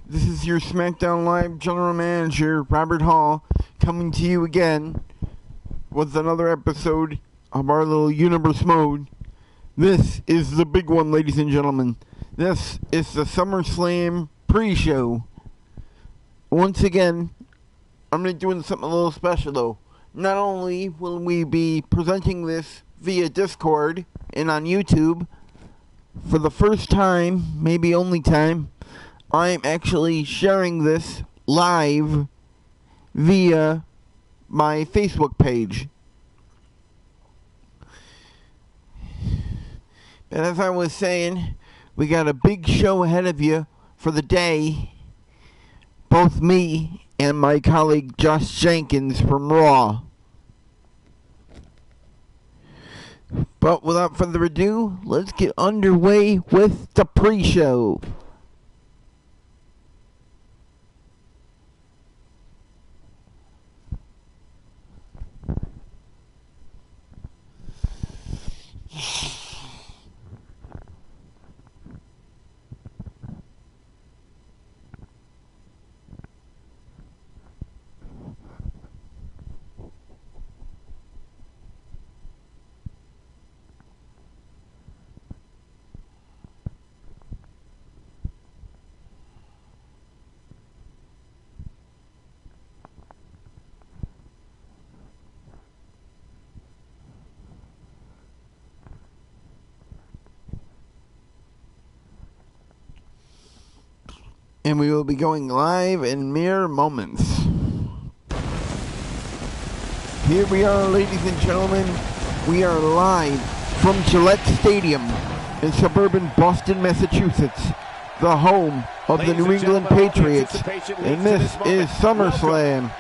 This is your SmackDown Live General Manager, Robert Hall, coming to you again with another episode of our little Universe Mode. This is the big one, ladies and gentlemen. This is the Summerslam Pre Show. Once again, I'm going to be doing something a little special, though. Not only will we be presenting this via Discord and on YouTube, for the first time, maybe only time, I'm actually sharing this live via my Facebook page. And as I was saying, we got a big show ahead of you for the day. Both me and my colleague Josh Jenkins from Raw. But without further ado, let's get underway with the pre-show. And we will be going live in mere moments. Here we are, ladies and gentlemen. We are live from Gillette Stadium in suburban Boston, Massachusetts, the home of the New England Patriots. And this is SummerSlam.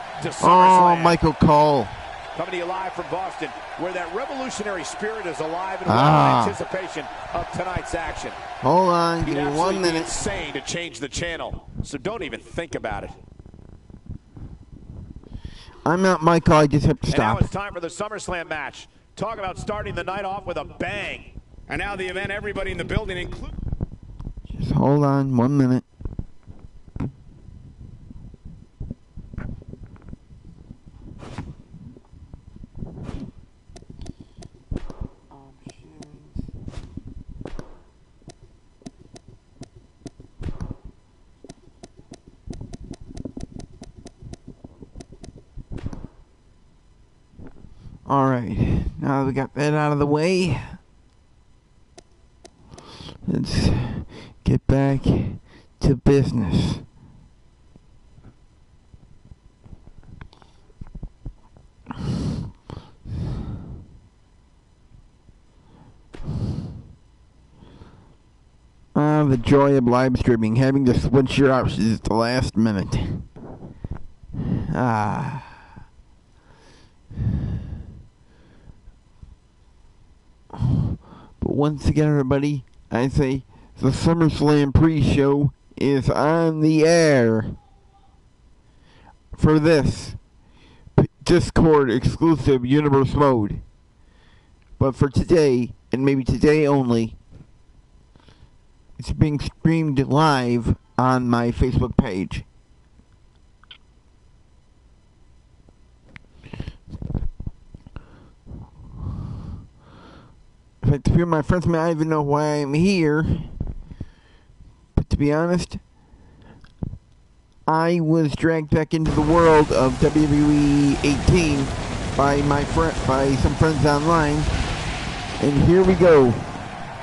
Oh, Michael Cole. Coming to you live from Boston, where that revolutionary spirit is alive and well in anticipation of tonight's action. Hold on, give me 1 minute. It's insane to change the channel, so don't even think about it. I'm not Michael, I just have to stop. And now it's time for the SummerSlam match. Talk about starting the night off with a bang. And now the event everybody in the building includes... Just hold on 1 minute. Alright, now that we got that out of the way, let's get back to business. The joy of live streaming, having to switch your options at the last minute. But once again, everybody, I say the SummerSlam Pre-Show is on the air for this Discord exclusive Universe Mode. But for today, and maybe today only, it's being streamed live on my Facebook page. In fact, a few of my friends may not even know why I'm here. But to be honest, I was dragged back into the world of WWE 18 by some friends online. And here we go.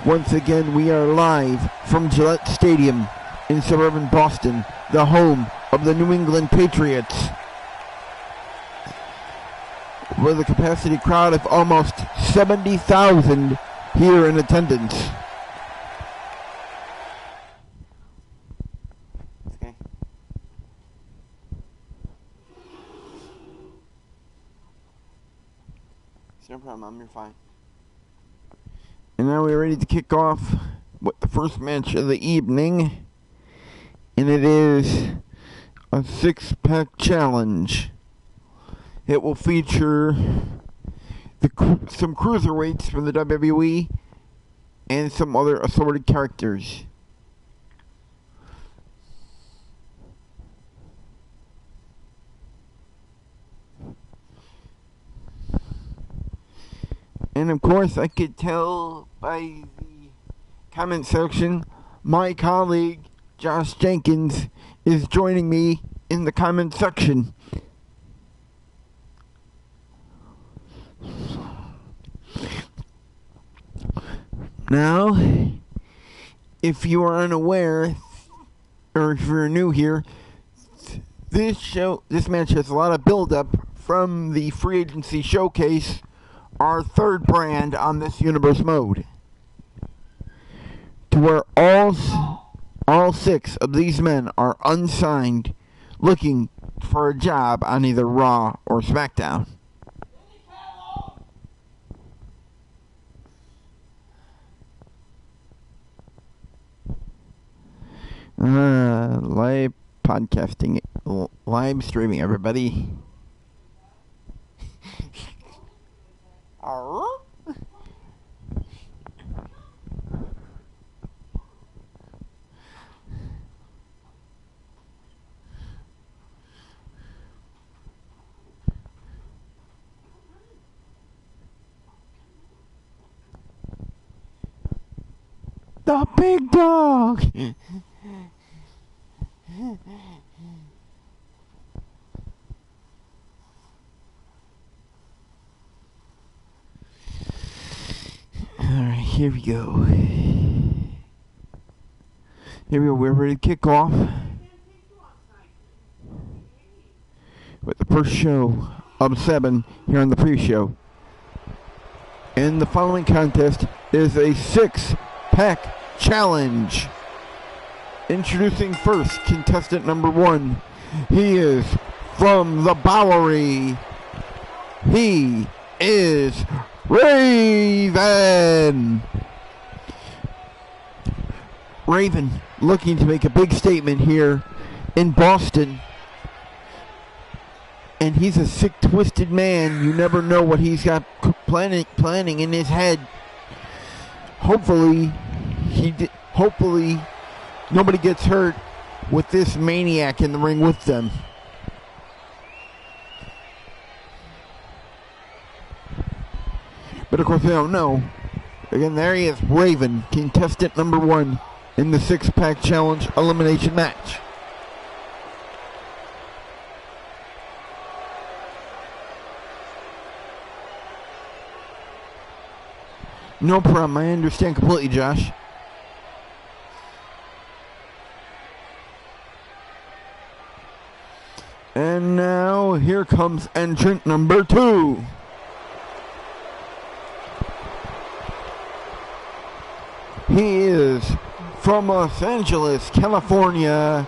Once again, we are live from Gillette Stadium in suburban Boston, the home of the New England Patriots, with a capacity crowd of almost 70,000 here in attendance. Okay. It's no problem, Mom, you're fine. And now we're ready to kick off with the first match of the evening. And it is a six-pack challenge. It will feature some cruiserweights from the WWE and some other assorted characters. And of course, I could tell by the comment section, my colleague, Josh Jenkins, is joining me in the comment section. Now, if you are unaware, or if you're new here, this match has a lot of build-up from the free agency showcase, our third brand on this universe mode, to where all 6 of these men are unsigned, looking for a job on either Raw or SmackDown. Live podcasting, live streaming, everybody. The big dog. Alright, here we go. We're ready to kick off with the first show of 7 here on the pre-show. And the following contest is a 6-pack challenge. Introducing first, contestant number 1. He is from the Bowery. He is Raven. Raven looking to make a big statement here in Boston. And he's a sick, twisted man. You never know what he's got planning in his head. Hopefully nobody gets hurt with this maniac in the ring with them. But of course they don't know. Again, there he is, Raven, contestant number 1 in the 6-pack challenge elimination match. No problem, I understand completely, Josh. And now, here comes entrant number 2. He is from Los Angeles, California,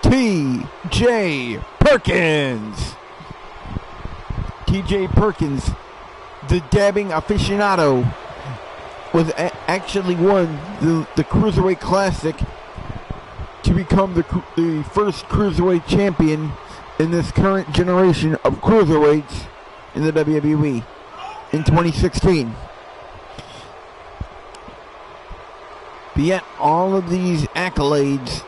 T.J. Perkins. T.J. Perkins, the dabbing aficionado, was actually won the Cruiserweight Classic to become the first Cruiserweight champion in this current generation of Cruiserweights in the WWE in 2016. But yet, all of these accolades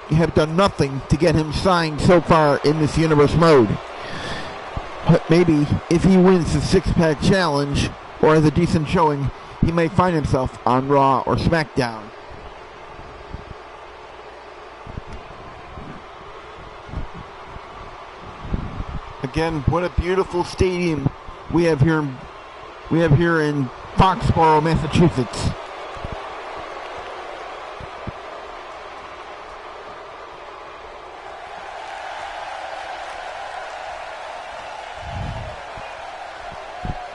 have done nothing to get him signed so far in this universe mode. But maybe if he wins the 6-pack challenge or has a decent showing, he may find himself on Raw or SmackDown. Again, what a beautiful stadium we have here in Foxborough, Massachusetts.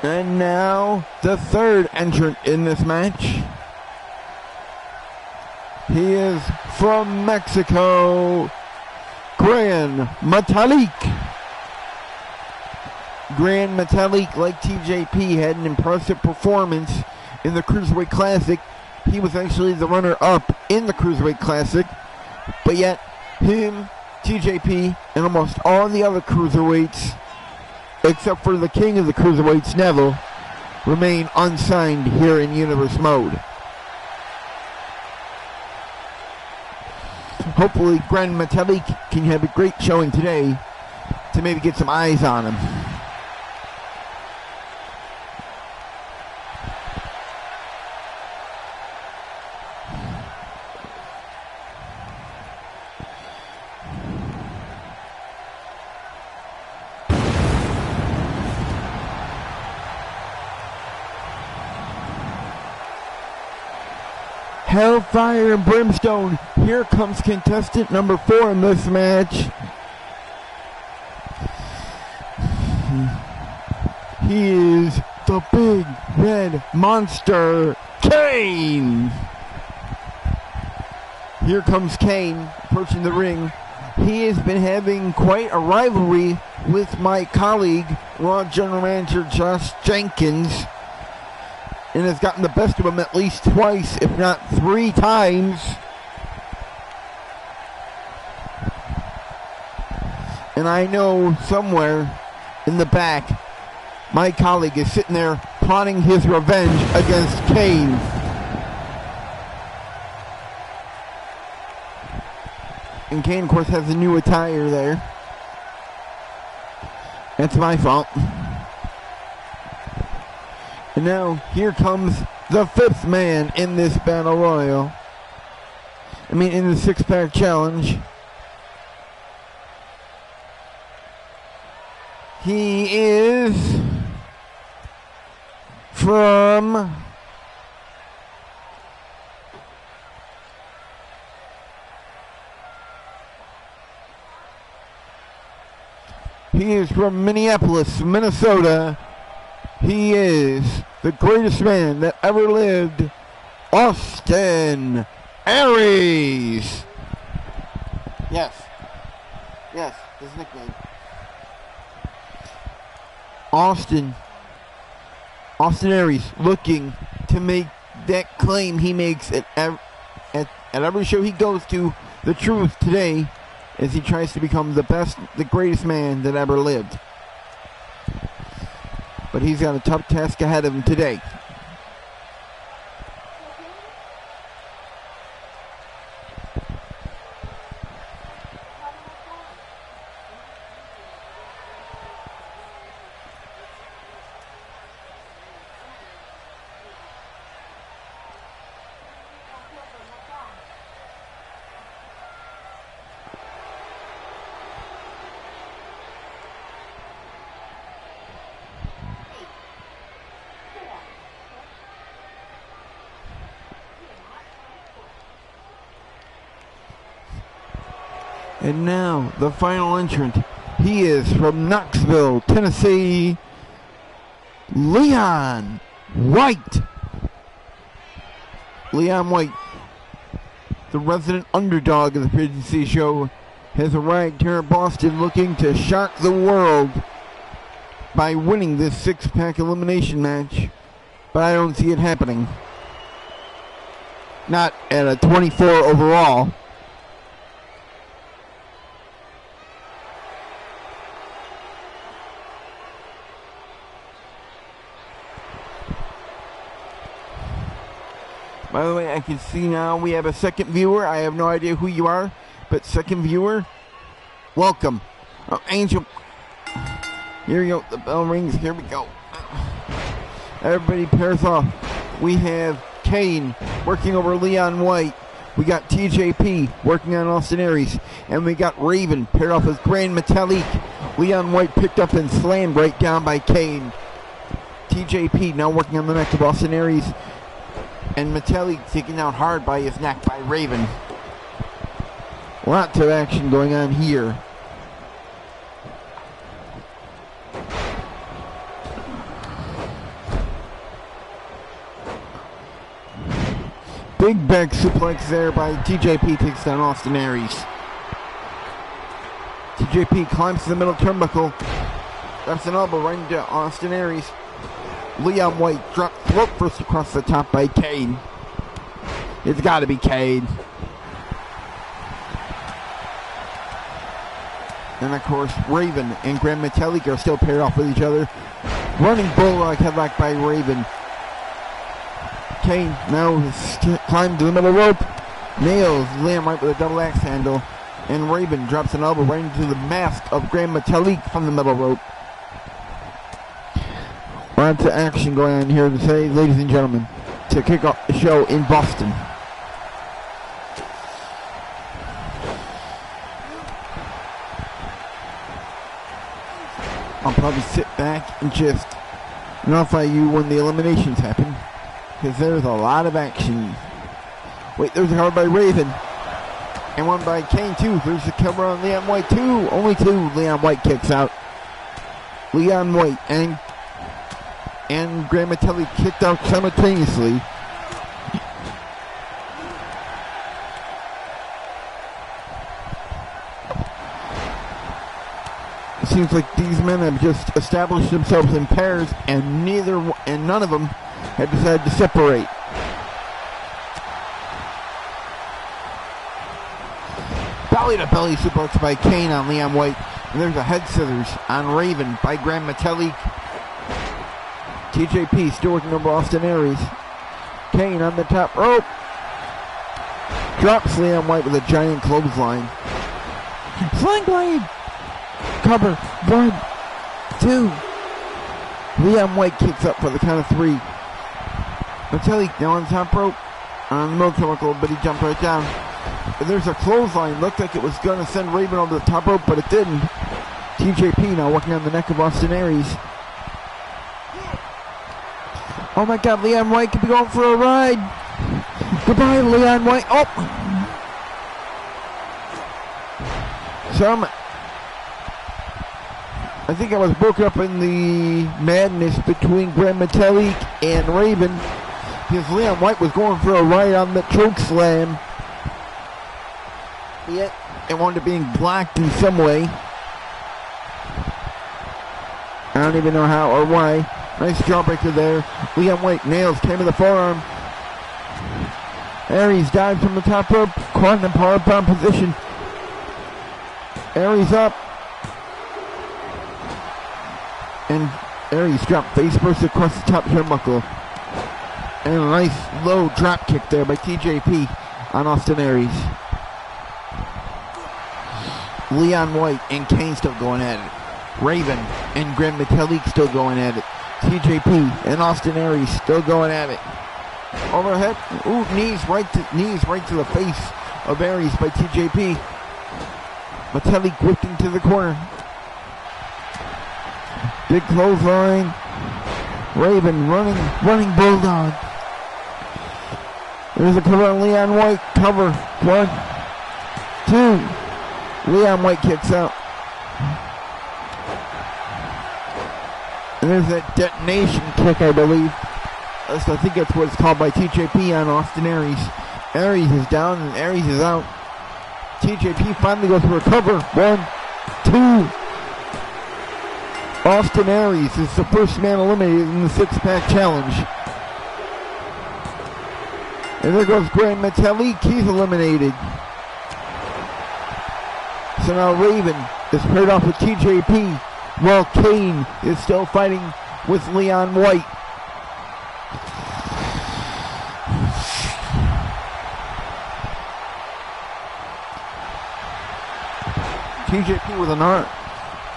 And now, the third entrant in this match. He is from Mexico, Gran Metalik. Gran Metalik, like TJP, had an impressive performance in the Cruiserweight Classic. He was actually the runner-up in the Cruiserweight Classic. But yet, him, TJP, and almost all the other Cruiserweights, except for the king of the Cruiserweights, Neville, remain unsigned here in Universe Mode. Hopefully, Gran Metalik can have a great showing today to maybe get some eyes on him. Hellfire and Brimstone. Here comes contestant number 4 in this match. He is the big red monster, Kane. Here comes Kane approaching the ring. He has been having quite a rivalry with my colleague, Raw General Manager Josh Jenkins, and has gotten the best of him at least twice, if not 3 times. And I know somewhere in the back, my colleague is sitting there plotting his revenge against Kane. And Kane, of course, has a new attire there. That's my fault. And now, here comes the 5th man in this Battle Royal. In the 6-pack challenge. He is from Minneapolis, Minnesota. He is the greatest man that ever lived, Austin Aries. Yes, his nickname. Austin Aries, looking to make that claim he makes at every show he goes to, the truth today, as he tries to become the greatest man that ever lived. But he's got a tough task ahead of him today. And now, the final entrant. He is from Knoxville, Tennessee, Leon White. Leon White, the resident underdog of the PNC show, has arrived here in Boston looking to shock the world by winning this 6-pack elimination match. But I don't see it happening. Not at a 24 overall. By the way, I can see now we have a second viewer. I have no idea who you are, but second viewer, welcome. Oh, Angel. Here we go. The bell rings. Here we go. Everybody pairs off. We have Kane working over Leon White. We got TJP working on Austin Aries. And we got Raven paired off with Grand Metalik. Leon White picked up and slammed right down by Kane. TJP now working on the neck of Austin Aries. And Metalik taken out hard by his neck by Raven. Lots of action going on here. Big back suplex there by TJP, takes down Austin Aries. TJP climbs to the middle turnbuckle. That's an elbow right into Austin Aries. Leon White dropped throat first across the top by Kane. It's got to be Kane. And of course, Raven and Grand Metalik are still paired off with each other. Running bulldog headlock by Raven. Kane now has climbed to the middle rope. Nails Leon White with a double axe handle. And Raven drops an elbow right into the mask of Grand Metalik from the middle rope. Lots of action going on here today, ladies and gentlemen, to kick off the show in Boston. I'll probably sit back and just notify you when the eliminations happen, because there's a lot of action. Wait, there's a cover by Raven. And one by Kane, too. There's a cover on Leon White, too. Only 2. Leon White kicks out. Leon White and Gran Metalik kicked out simultaneously. It seems like these men have just established themselves in pairs, and none of them have decided to separate. Belly-to-belly suplex by Kane on Leon White. And there's a head scissors on Raven by Gran Metalik. TJP still working over Austin Aries. Kane on the top rope. Drops Leon White with a giant clothesline. Sling blade. Cover. 1, 2. Leon White kicks up for the count of 3. Metalik now on the top rope. On the motorcycle, but he jumped right down. But there's a clothesline. Looked like it was going to send Raven over the top rope, but it didn't. TJP now working on the neck of Austin Aries. Oh my God, Leon White could be going for a ride. Goodbye, Leon White. Oh! I think I was broken up in the madness between Gran Metalik and Raven, because Leon White was going for a ride on the choke slam. Yet it wanted to being blocked in some way. I don't even know how or why. Nice jawbreaker there. Leon White nails came to the forearm. Aries dives from the top rope. Caught in a powerbomb position. Aries up. And Aries dropped face first across the top turnbuckle. And a nice low drop kick there by TJP on Austin Aries. Leon White and Kane still going at it. Raven and Gran Metalik still going at it. TJP and Austin Aries still going at it. Overhead. Ooh, knees right to the face of Aries by TJP. Metalik whipped into the corner. Big clothesline. Raven running bulldog. There's a cover on Leon White. Cover. 1, 2. Leon White kicks out. And there's that detonation kick, I believe. I think that's what it's called by TJP on Austin Aries. Aries is down and Aries is out. TJP finally goes for a cover. 1, 2. Austin Aries is the first man eliminated in the 6-pack challenge. And there goes Gran Metalik. He's eliminated. So now Raven is paired off with TJP, while Kane is still fighting with Leon White. TJP with an arm.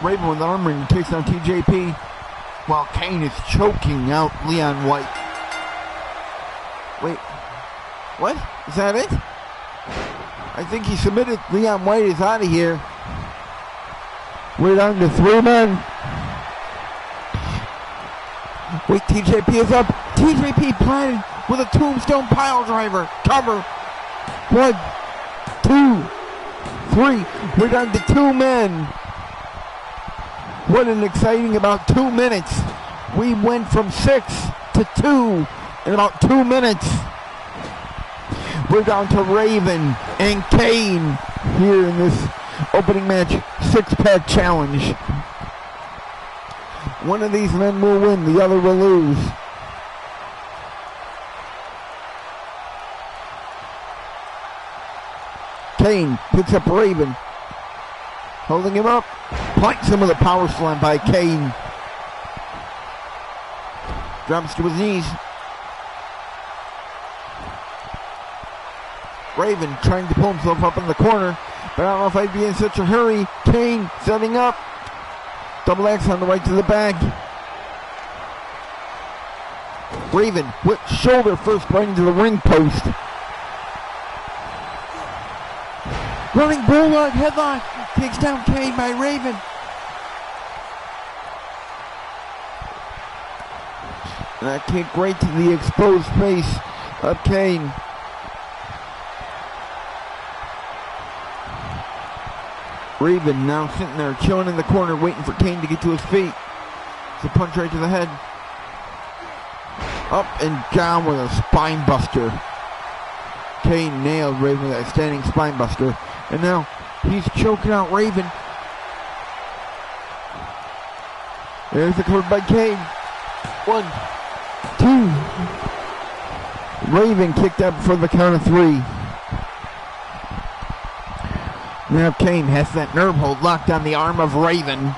Raven with an arm ring takes down TJP, while Kane is choking out Leon White. Wait, what? Is that it? I think he submitted. Leon White is out of here. We're down to 3 men. Wait, TJP is up. TJP planted with a tombstone pile driver. Cover. 1, 2, 3. We're down to 2 men. What an exciting about 2 minutes. We went from 6 to 2 in about 2 minutes. We're down to Raven and Kane here in this opening match 6-pack challenge. One of these men will win, the other will lose. Kane picks up Raven, holding him up, planks him with a power slam by Kane. Drops to his knees. Raven trying to pull himself up in the corner, but I don't know if I'd be in such a hurry. Kane setting up. Double X on the right to the back. Raven with shoulder first right into the ring post. Running bulldog headlock. Takes down Kane by Raven. And that kick right to the exposed face of Kane. Raven now sitting there, chilling in the corner, waiting for Kane to get to his feet. It's a punch right to the head. Up and down with a spine buster. Kane nailed Raven with that standing spine buster. And now he's choking out Raven. There's the cover by Kane. 1, 2. Raven kicked out for the count of 3. Now Kane has that nerve hold locked on the arm of Raven.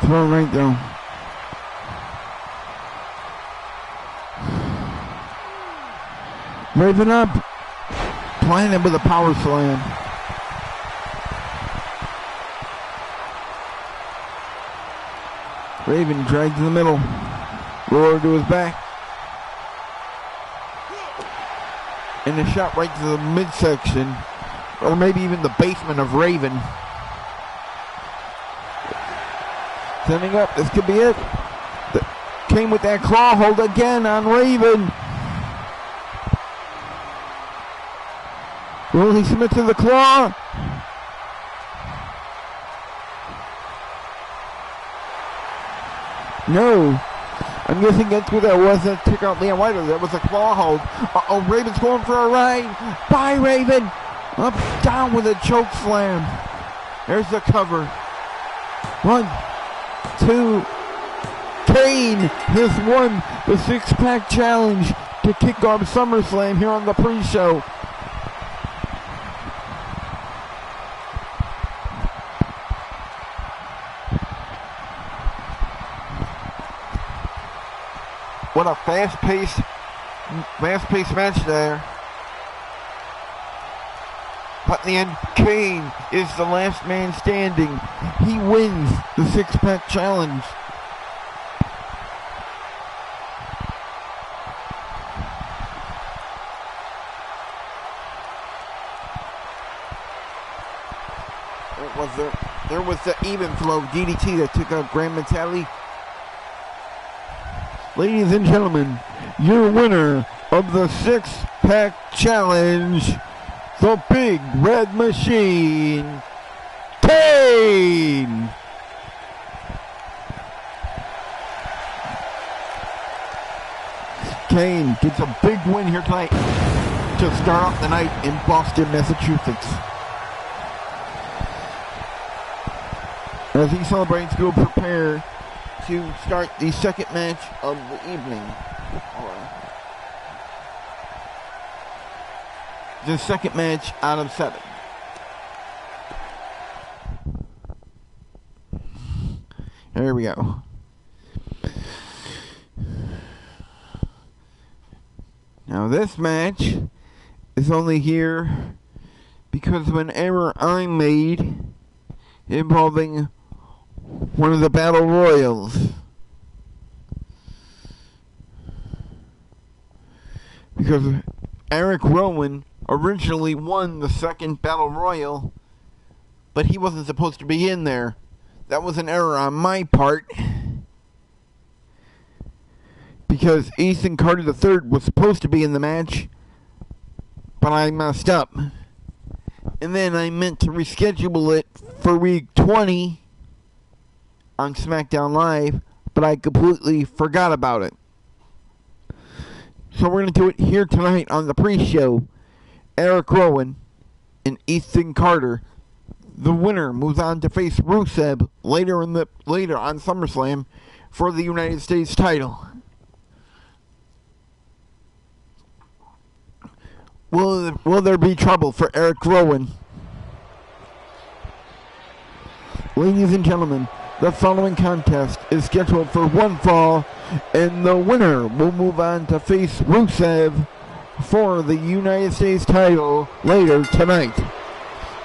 Throw right there. Raven up. Planted with a power slam. Raven dragged in the middle. Roar to his back. And a shot right to the midsection. Or maybe even the basement of Raven. Setting up. This could be it. Came with that claw hold again on Raven. Will he submit to the claw? No. I'm guessing that's what that was. That took out Leon White. That was a claw hold. Uh-oh, Raven's going for a ride. Bye, Raven. Up, down with a choke slam. There's the cover. 1, 2. Kane has won the six-pack challenge to kick off SummerSlam here on the pre-show. What a fast-paced match there. But in the end, Kane is the last man standing. He wins the six-pack challenge. There was the even flow DDT that took out Grand Metali. Ladies and gentlemen, your winner of the six-pack challenge, the Big Red Machine, Kane! Kane gets a big win here tonight to start off the night in Boston, Massachusetts. As he celebrates, we'll prepare to start the second match of the evening. The second match out of 7. There we go. Now this match is only here because of an error I made involving one of the Battle Royals. Because Eric Rowan originally won the second Battle Royal, but he wasn't supposed to be in there. That was an error on my part. Because Ethan Carter III was supposed to be in the match, but I messed up. And then I meant to reschedule it for week 20 on SmackDown Live, but I completely forgot about it. So we're going to do it here tonight on the pre-show. Eric Rowan and Ethan Carter. The winner moves on to face Rusev later on SummerSlam for the United States title. Will there be trouble for Eric Rowan? Ladies and gentlemen, the following contest is scheduled for one fall, and the winner will move on to face Rusev for the United States title later tonight.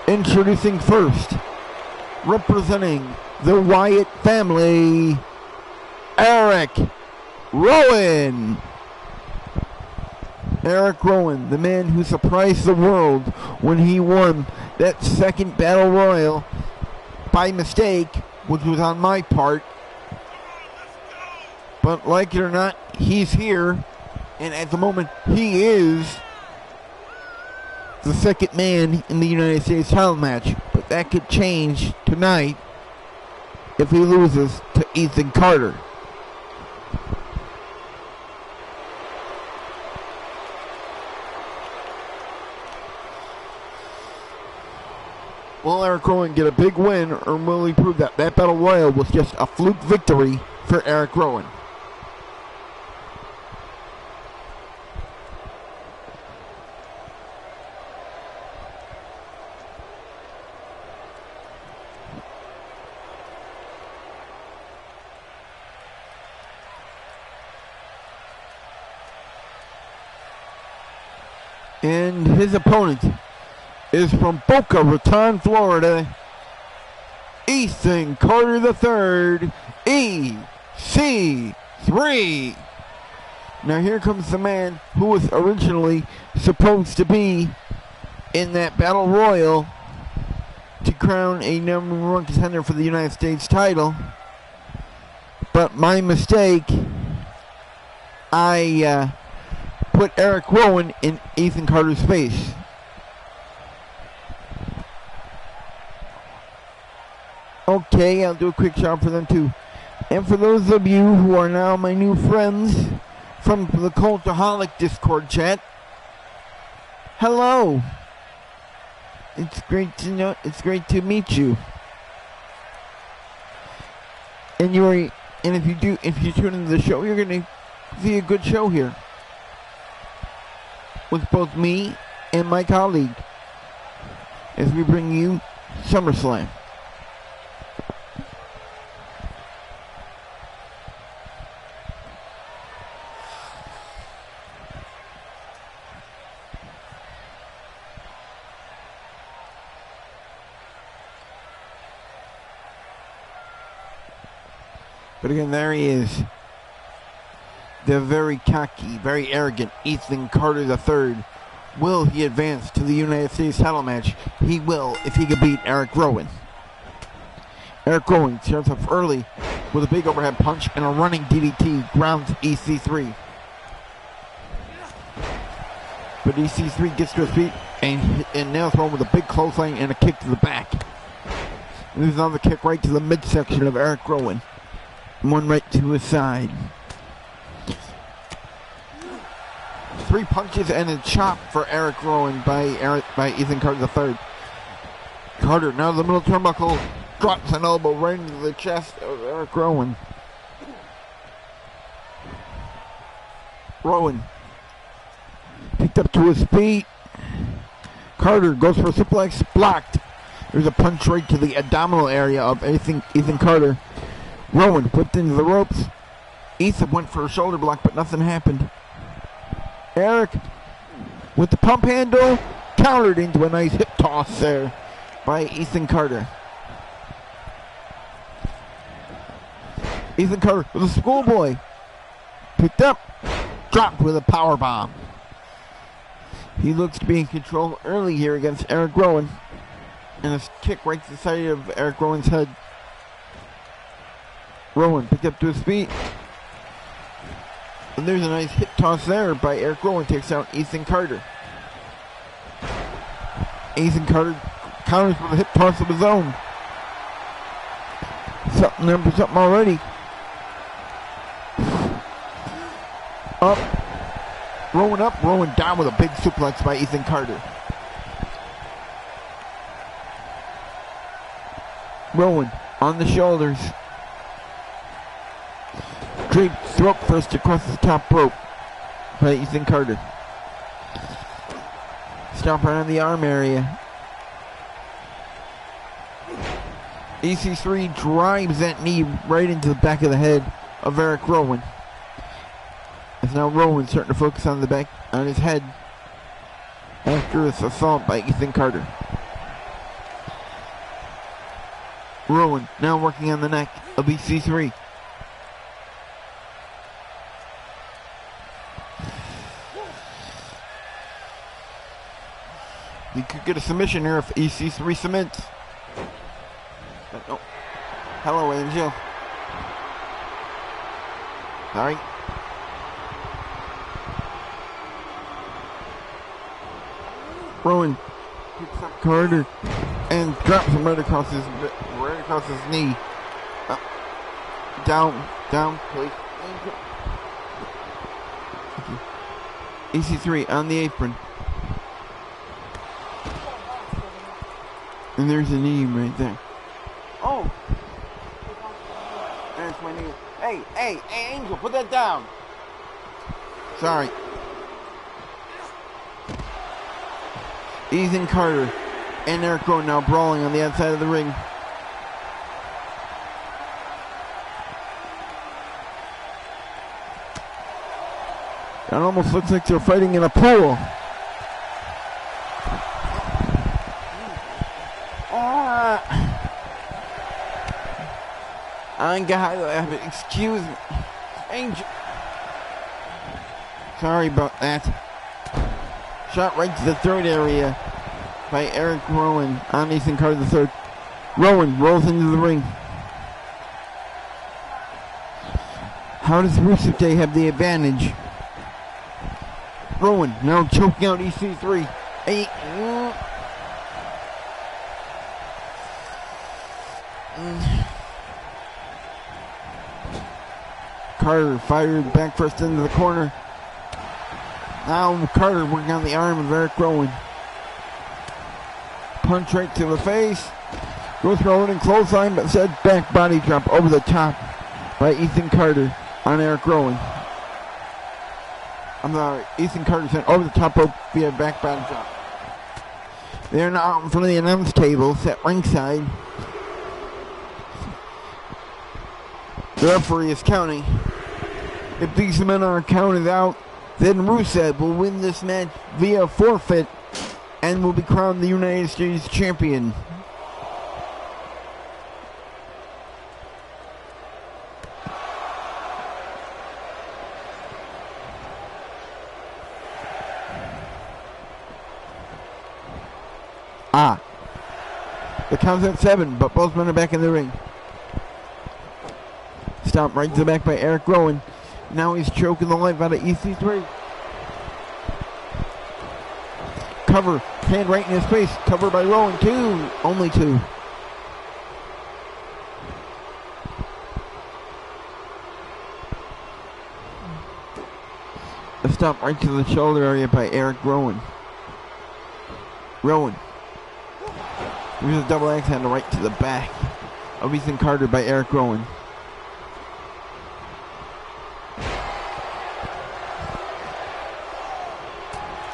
Introducing first, representing the Wyatt family, Eric Rowan. Eric Rowan, the man who surprised the world when he won that second Battle Royal by mistake, which was on my part. But like it or not, he's here, and at the moment he is the second man in the United States title match. But that could change tonight if he loses to Ethan Carter. Will Eric Rowan get a big win, or will he prove that that Battle Royal was just a fluke victory for Eric Rowan? And his opponent is from Boca Raton, Florida, Ethan Carter III, EC3. Now here comes the man who was originally supposed to be in that Battle Royal to crown a #1 contender for the United States title. But my mistake, I put Eric Rowan in Ethan Carter's face. Okay, I'll do a quick shout for them too. And for those of you who are now my new friends from the Cultaholic Discord chat, hello. It's great to meet you. And if you tune into the show, you're gonna see a good show here with both me and my colleague as we bring you SummerSlam. But again, there he is. The very cocky, very arrogant Ethan Carter III. Will he advance to the United States title match? He will, if he can beat Eric Rowan. Eric Rowan starts off early with a big overhead punch and a running DDT, grounds EC3. But EC3 gets to his feet and nails Rowan with a big clothesline and a kick to the back. And there's another kick right to the midsection of Eric Rowan. One right to his side. 3 punches and a chop for Eric Rowan by Ethan Carter III. Carter now the middle turnbuckle, drops an elbow right into the chest of Eric Rowan. Rowan picked up to his feet. Carter goes for a suplex, blocked. There's a punch right to the abdominal area of Ethan Carter. Rowan whipped into the ropes. Ethan went for a shoulder block, but nothing happened. Eric, with the pump handle, countered into a nice hip toss there by Ethan Carter. Ethan Carter with a schoolboy. Picked up, dropped with a power bomb. He looks to be in control early here against Eric Rowan. And a kick right to the side of Eric Rowan's head. Rowan picked up to his feet. And there's a nice hip toss there by Eric Rowan. Takes out Ethan Carter. Ethan Carter counters with a hip toss of his own. Something already. Up, Rowan down with a big suplex by Ethan Carter. Rowan on the shoulders. Draped throat first across the top rope by Ethan Carter. Stomp right on the arm area. EC3 drives that knee right into the back of the head of Eric Rowan. As now Rowan starting to focus on his head after this assault by Ethan Carter. Rowan now working on the neck of EC3. He could get a submission here if EC3 submits. Oh. Hello, Angel. Sorry. Rowan picks up Carter and drops him right across his knee. Down, please. EC3 on the apron. And there's a knee right there. Oh! There's my knee. Hey, Angel, put that down. Sorry. Ethan Carter and Eric Rowan now brawling on the outside of the ring. It almost looks like they're fighting in a pool. Excuse me. Angel. Sorry about that. Shot right to the third area by Eric Rowan on Ethan Carter III. Rowan rolls into the ring. How does Rusev Day have the advantage? Rowan now choking out EC3. Carter fired back first into the corner. Now Carter working on the arm of Eric Rowan. Punch right to the face. Goes for a running clothesline, but said back body drop over the top by Ethan Carter on Eric Rowan. Ethan Carter sent over the top rope via back body drop. They're now out in front of the announce table, set ringside. The referee is counting. If these men are counted out, then Rusev will win this match via forfeit and will be crowned the United States champion. The count's at 7, but both men are back in the ring. Stomped right to the back by Eric Rowan. Now he's choking the life out of EC3. Cover, hand right in his face. Cover by Rowan, 2. Only 2. A stop right to the shoulder area by Eric Rowan. There's a double axe handle right to the back of Ethan Carter by Eric Rowan.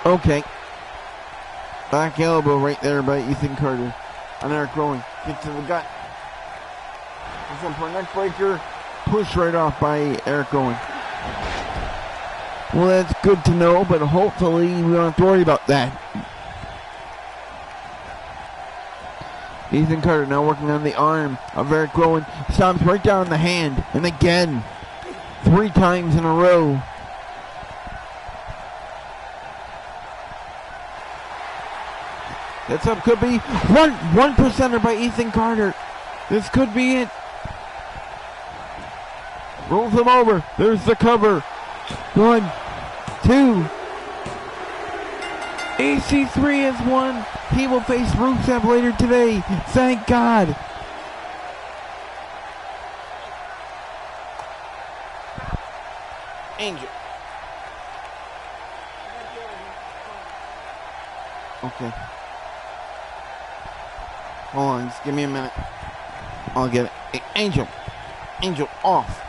Okay. Back elbow right there by Ethan Carter on Eric Rowan. Kick to the gut. Some for a neck breaker. Push right off by Eric Rowan. Well, that's good to know, but hopefully we don't have to worry about that. Ethan Carter now working on the arm of Eric Rowan. Stomps right down the hand. And again. 3 times in a row. That's up, could be 1%er by Ethan Carter. This could be it. Rolls him over. There's the cover. 1, 2. EC3 has won. He will face Rusev later today. Thank God. Angel. Okay. Hold on, just give me a minute. I'll get it. Hey, Angel off.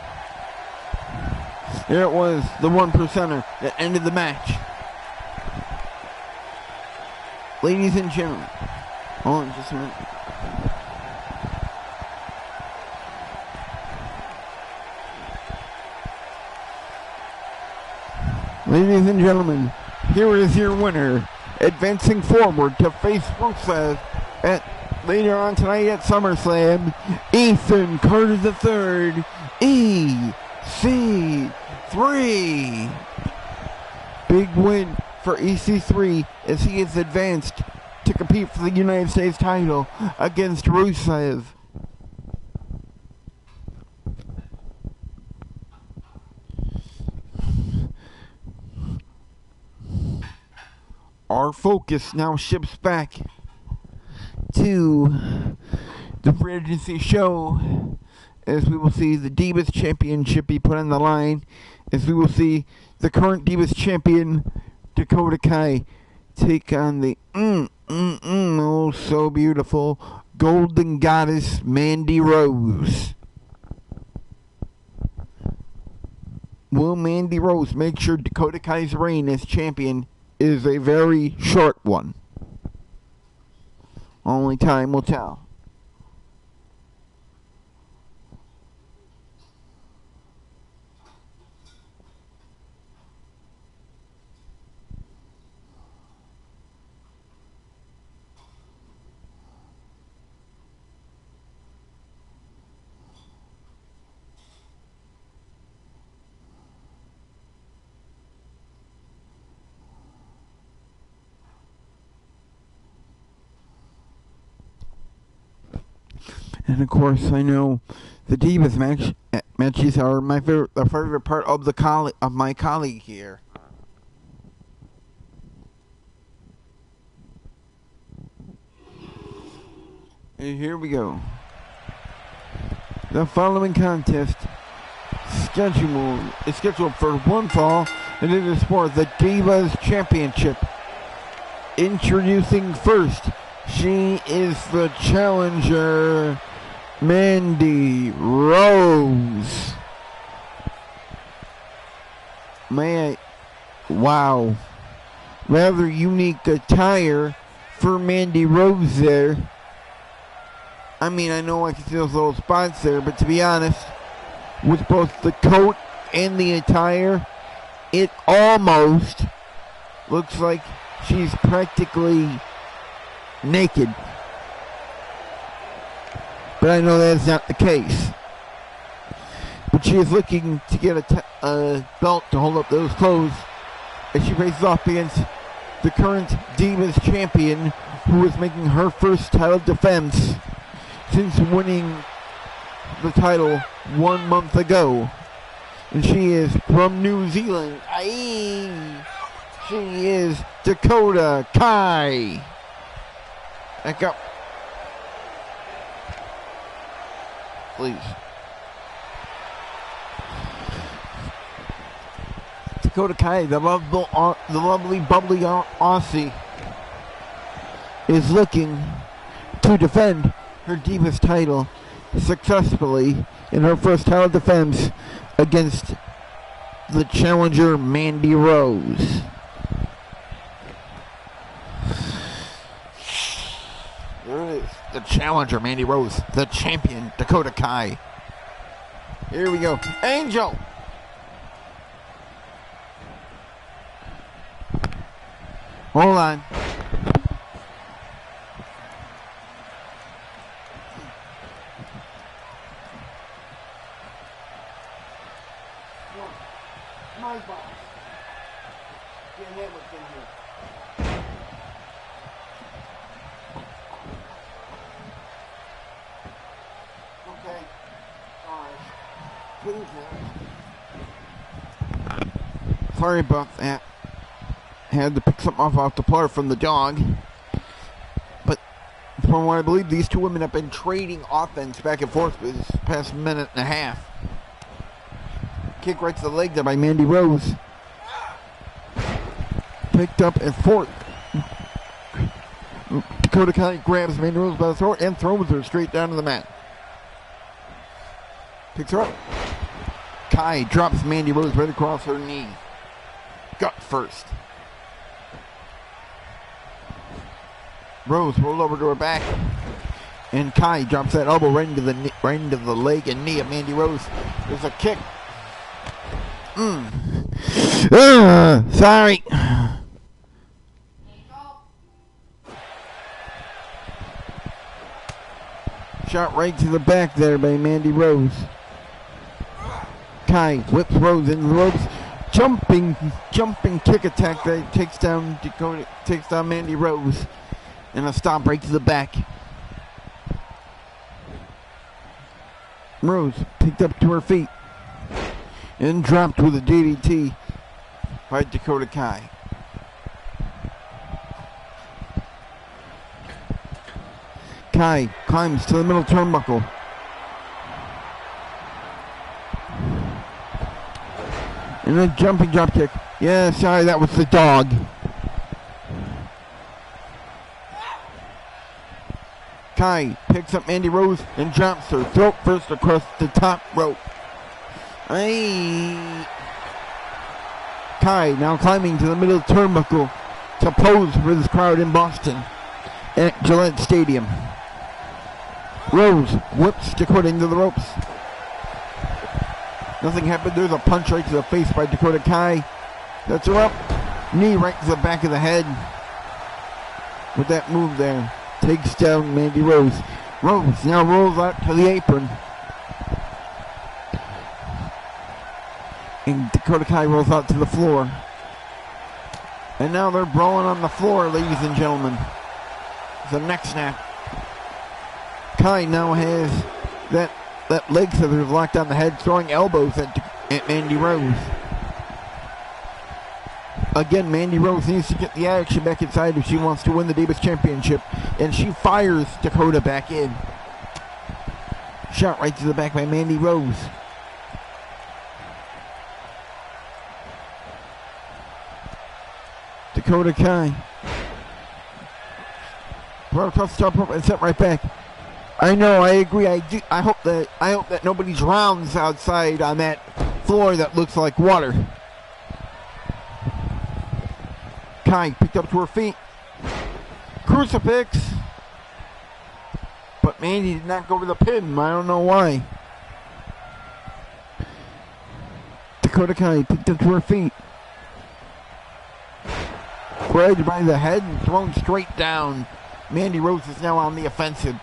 There it was, the 1%er that ended the match. Ladies and gentlemen, hold on just a minute. Ladies and gentlemen, here is your winner, advancing forward to face Rusev at later on tonight at SummerSlam, Ethan Carter III, EC3. Big win for EC3 as he is advanced to compete for the United States title against Rusev. our focus now shifts back to the free agency show, as we will see the Divas Championship be put on the line, as we will see the current Divas Champion, Dakota Kai, take on the oh so beautiful Golden Goddess Mandy Rose. Will Mandy Rose make sure Dakota Kai's reign as champion is a very short one? Only time will tell. And of course, I know the Divas matches are my favorite part of my colleague here. And here we go. The following contest is scheduled for one fall, and it is for the Divas Championship. Introducing first, she is the challenger, Mandy Rose. Wow. Rather unique attire for Mandy Rose there. I mean, I know I can see those little spots there, but to be honest, with both the coat and the attire, it almost looks like she's practically naked. But I know that's not the case. But she is looking to get a belt to hold up those clothes as she faces off against the current Divas Champion, who is making her first title defense since winning the title 1 month ago. And she is from New Zealand. Aye. She is Dakota Kai. Back up. Please. Dakota Kai, the lovely, bubbly Aussie, is looking to defend her Divas title successfully in her first title defense against the challenger Mandy Rose. There it is. The challenger, Mandy Rose. The champion, Dakota Kai. Here we go. Angel! Hold on. My box. Get hit with in here. Okay. Alright. Sorry about that. Had to pick something off the floor from the dog. But from what I believe, these two women have been trading offense back and forth for this past minute and a half. Kick right to the leg there by Mandy Rose. Picked up and forth. Dakota Kai grabs Mandy Rose by the throat and throws her straight down to the mat. Picks her up. Kai drops Mandy Rose right across her knee. Gut first. Rose rolled over to her back, and Kai drops that elbow right into the leg and knee of Mandy Rose. There's a kick. Sorry. Shot right to the back there by Mandy Rose. Kai whips Rose into the ropes. Jumping kick attack that takes down Mandy Rose. And a stomp right to the back. Rose picked up to her feet and dropped with a DDT by Dakota Kai. Kai climbs to the middle turnbuckle. And a jumping drop kick. Yeah, sorry, that was the dog. Kai picks up Mandy Rose and drops her throat first across the top rope. Aye. Kai now climbing to the middle turnbuckle to pose for this crowd in Boston at Gillette Stadium. Rose whips Dakota into the ropes. Nothing happened. There's a punch right to the face by Dakota Kai. That's her up. Knee right to the back of the head. With that move there, takes down Mandy Rose. Rose now rolls out to the apron. And Dakota Kai rolls out to the floor. And now they're brawling on the floor, ladies and gentlemen. It's a neck snap. Kai now has that leg scissors locked on the head, throwing elbows at Mandy Rose. Again, Mandy Rose needs to get the action back inside if she wants to win the Divas Championship. And she fires Dakota back in. Shot right to the back by Mandy Rose. Dakota Kai. Brought across the top rope and set right back. I know, I agree. I hope that nobody drowns outside on that floor that looks like water. Kai picked up to her feet. Crucifix. But Mandy did not go to the pin. I don't know why. Dakota Kai picked up to her feet. Grabbed by the head and thrown straight down. Mandy Rose is now on the offensive.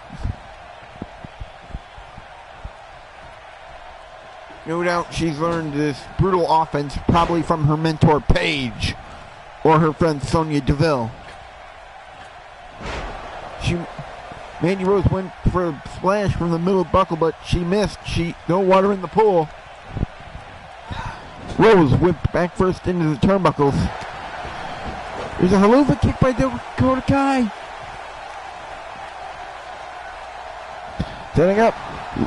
No doubt she's learned this brutal offense probably from her mentor Paige or her friend Sonya Deville. Mandy Rose went for a splash from the middle buckle, but she missed. No water in the pool. Rose whipped back first into the turnbuckles. There's a haluva kick by Dakota Kai. Setting up.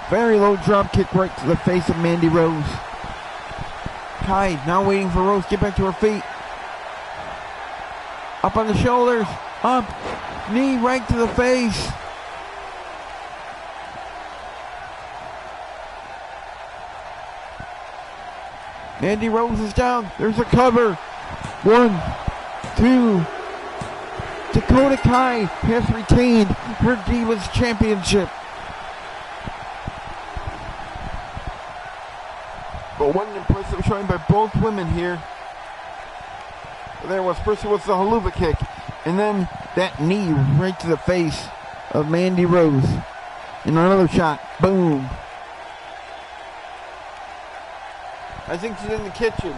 Very low drop kick right to the face of Mandy Rose. Kai now waiting for Rose to get back to her feet. Up on the shoulders. Up. Knee right to the face. Mandy Rose is down. There's a cover. 1, 2. Dakota Kai has retained her Divas Championship. But what an impressive showing by both women here. First it was the haluva kick, and then that knee right to the face of Mandy Rose. And another shot. Boom. I think she's in the kitchen.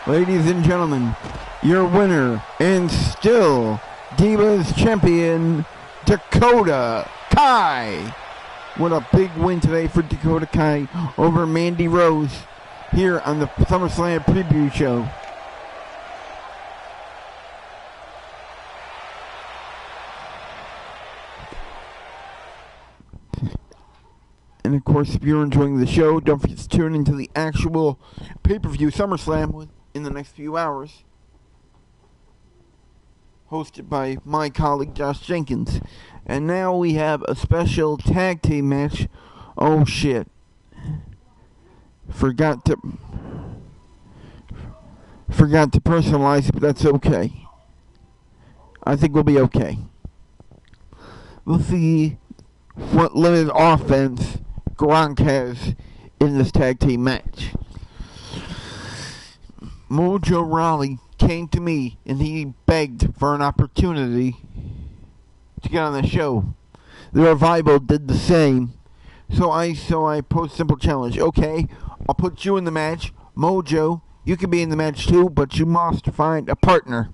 Ladies and gentlemen, your winner and still Divas Champion, Dakota Kai. What a big win today for Dakota Kai over Mandy Rose here on the Summerslam Preview Show. And of course, if you're enjoying the show, don't forget to tune into the actual pay-per-view SummerSlam in the next few hours, hosted by my colleague Josh Jenkins. And now we have a special tag team match. Oh shit. Forgot to personalize it, but that's okay. I think we'll be okay. We'll see what limited offense Gronk has in this tag team match. Mojo Rawley came to me and he begged for an opportunity to get on the show. The Revival did the same. So I posed a simple challenge. Okay, I'll put you in the match. Mojo, you can be in the match too, but you must find a partner.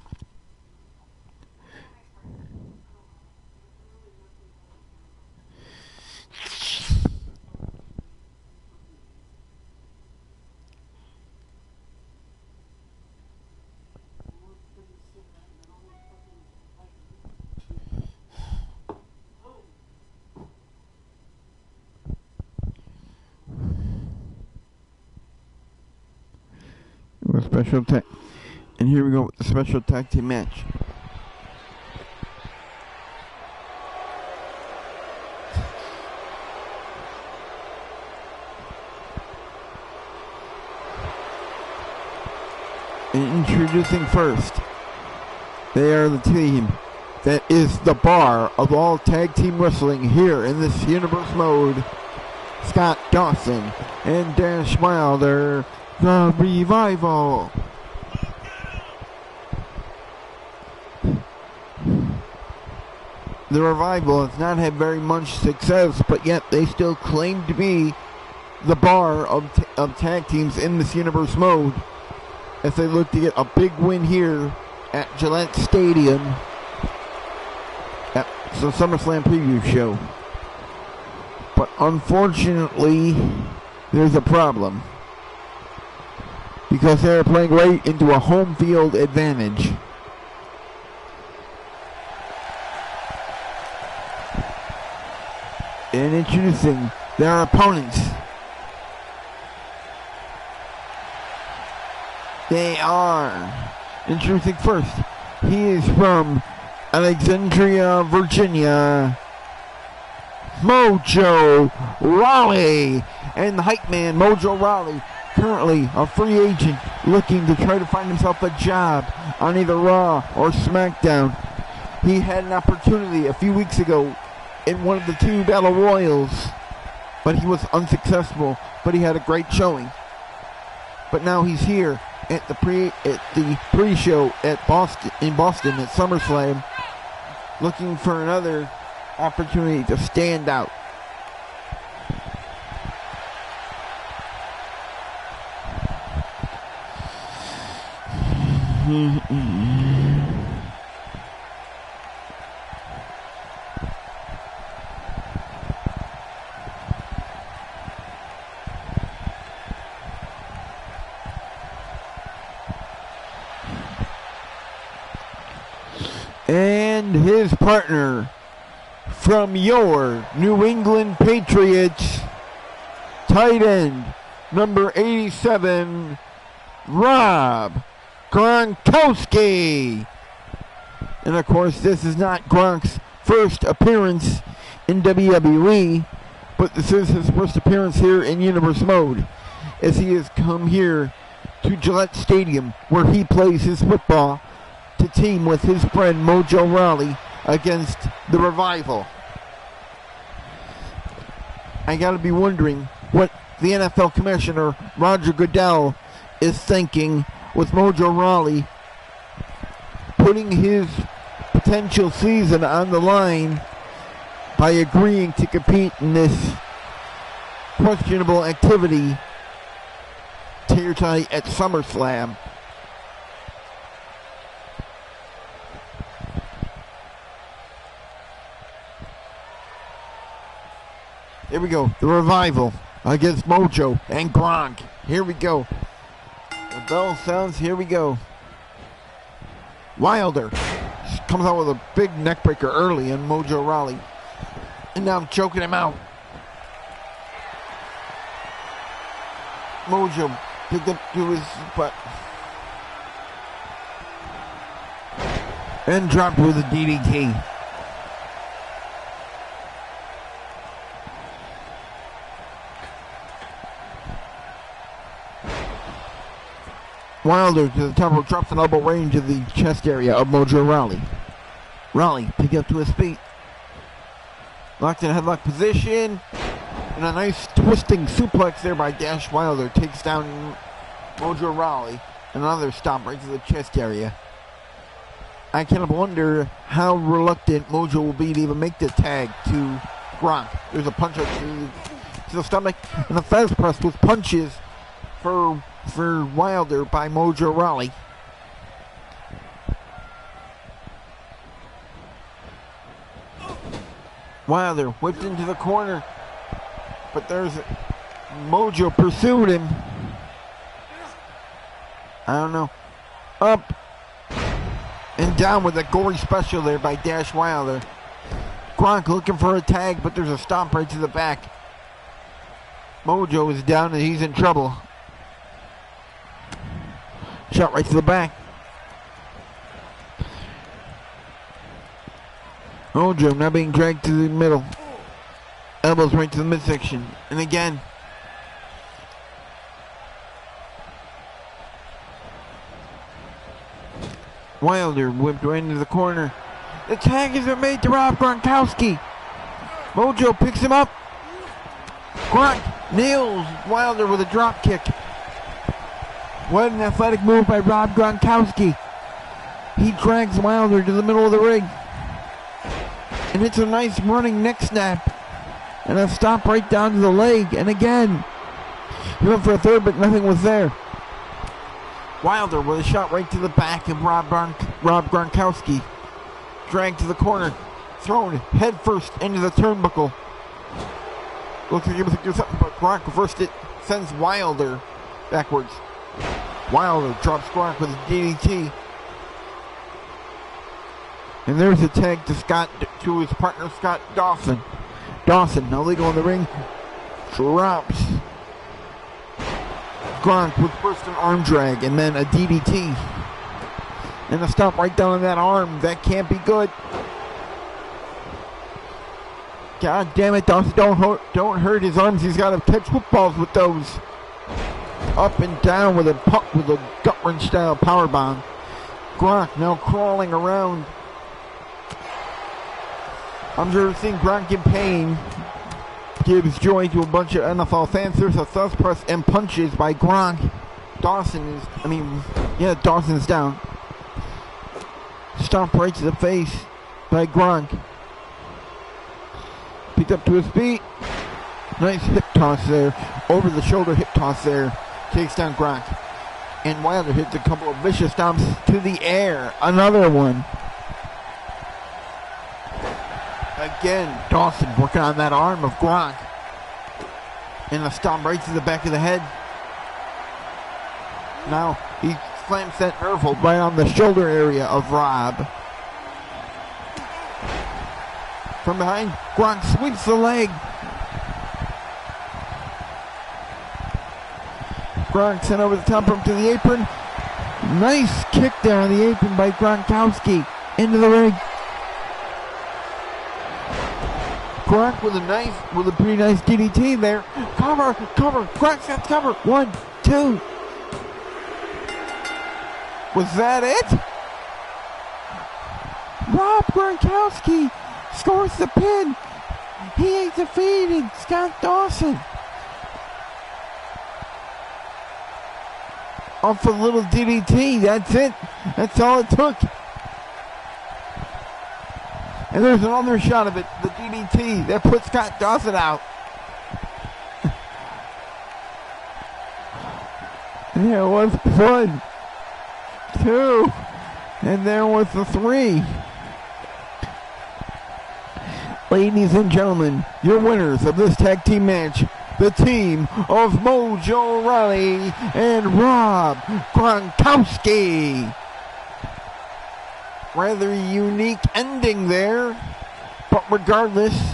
special tag. And here we go with the special tag team match. And introducing first, they are the team that is the bar of all tag team wrestling here in this universe mode. Scott Dawson and Dash Wilder, the Revival. The Revival has not had very much success, but yet they still claim to be the bar of tag teams in this universe mode, as they look to get a big win here at Gillette Stadium at the Summerslam Preview Show. But unfortunately, there's a problem, because they're playing right into a home field advantage. And introducing their opponents. They are introducing first. He is from Alexandria, Virginia, Mojo Rawley. And the hype man, Mojo Rawley, currently a free agent looking to try to find himself a job on either Raw or SmackDown. He had an opportunity a few weeks ago in one of the two Battle Royals, but he was unsuccessful, but he had a great showing. But now he's here at the pre-show at Boston at SummerSlam, looking for another opportunity to stand out. And his partner from your New England Patriots, tight end number 87, Rob Gronkowski. And of course, this is not Gronk's first appearance in WWE, but this is his first appearance here in Universe Mode, as he has come here to Gillette Stadium, where he plays his football to team with his friend Mojo Rawley against the Revival. I gotta be wondering what the NFL Commissioner Roger Goodell is thinking with Mojo Rawley putting his potential season on the line by agreeing to compete in this questionable activity here tonight at SummerSlam. Here we go, the Revival against Mojo and Gronk. Here we go. The bell sounds, here we go. Wilder comes out with a big neckbreaker early on Mojo Rawley. And now I'm choking him out. Mojo picked up to his butt. And dropped with a DDT. Wilder to the top rope, drops an elbow right into the chest area of Mojo Rawley. Rawley picked up to his feet. Locked in a headlock position. And a nice twisting suplex there by Dash Wilder takes down Mojo Rawley. Another stomp right to the chest area. I cannot wonder how reluctant Mojo will be to even make the tag to Gronk. There's a punch up to the stomach. And a fast press with punches for Wilder by Mojo Rawley. Wilder whipped into the corner, but there's Mojo pursued him. I don't know. Up and down with a gory special there by Dash Wilder. Gronk looking for a tag, but there's a stomp right to the back. Mojo is down and he's in trouble. Shot right to the back. Mojo now being dragged to the middle. Elbows right to the midsection. And again. Wilder whipped right into the corner. The tag has been made to Rob Gronkowski. Mojo picks him up. Gronk nails Wilder with a drop kick. What an athletic move by Rob Gronkowski. He drags Wilder to the middle of the ring. And it's a nice running neck snap. And a stop right down to the leg. And again, he went for a third, but nothing was there. Wilder with a shot right to the back of Rob Gronkowski. Dragged to the corner. Thrown head first into the turnbuckle. Looks like he was going to do something, but Gronk reversed it. Sends Wilder backwards. Wilder drops Gronk with a DDT. And there's a tag to his partner Scott Dawson. Dawson, now legal in the ring, drops Gronk with first an arm drag and then a DDT. And a stomp right down on that arm. That can't be good. God damn it, Dawson, don't hurt his arms. He's got to catch footballs with those. Up and down with a gut-wrench style powerbomb. Gronk now crawling around. I'm sure seeing Gronk in pain gives joy to a bunch of NFL fans. There's a thrust press and punches by Gronk. Dawson's down. Stomp right to the face by Gronk. Picked up to his feet. Nice hip toss there. Over the shoulder hip toss there. Takes down Gronk. And Wilder hits a couple of vicious stomps to the air. Another one. Again, Dawson working on that arm of Gronk. And a stomp right to the back of the head. Now he slams that nerve hold right on the shoulder area of Rob. From behind, Gronk sweeps the leg. Gronk sent over the top rope to the apron. Nice kick there on the apron by Gronkowski. Into the ring. Gronk with a pretty nice DDT there. Cover. Gronk's got cover. 1, 2. Was that it? Rob Gronkowski scores the pin. He ain't defeated Scott Dawson. Off a little DDT. That's it. That's all it took. And there's another shot of it, the DDT, that put Scott Dawson out. And there was 1, 2, and there was the 3. Ladies and gentlemen, your winners of this tag team match, the team of Mojo Rawley and Rob Gronkowski. Rather unique ending there, but regardless,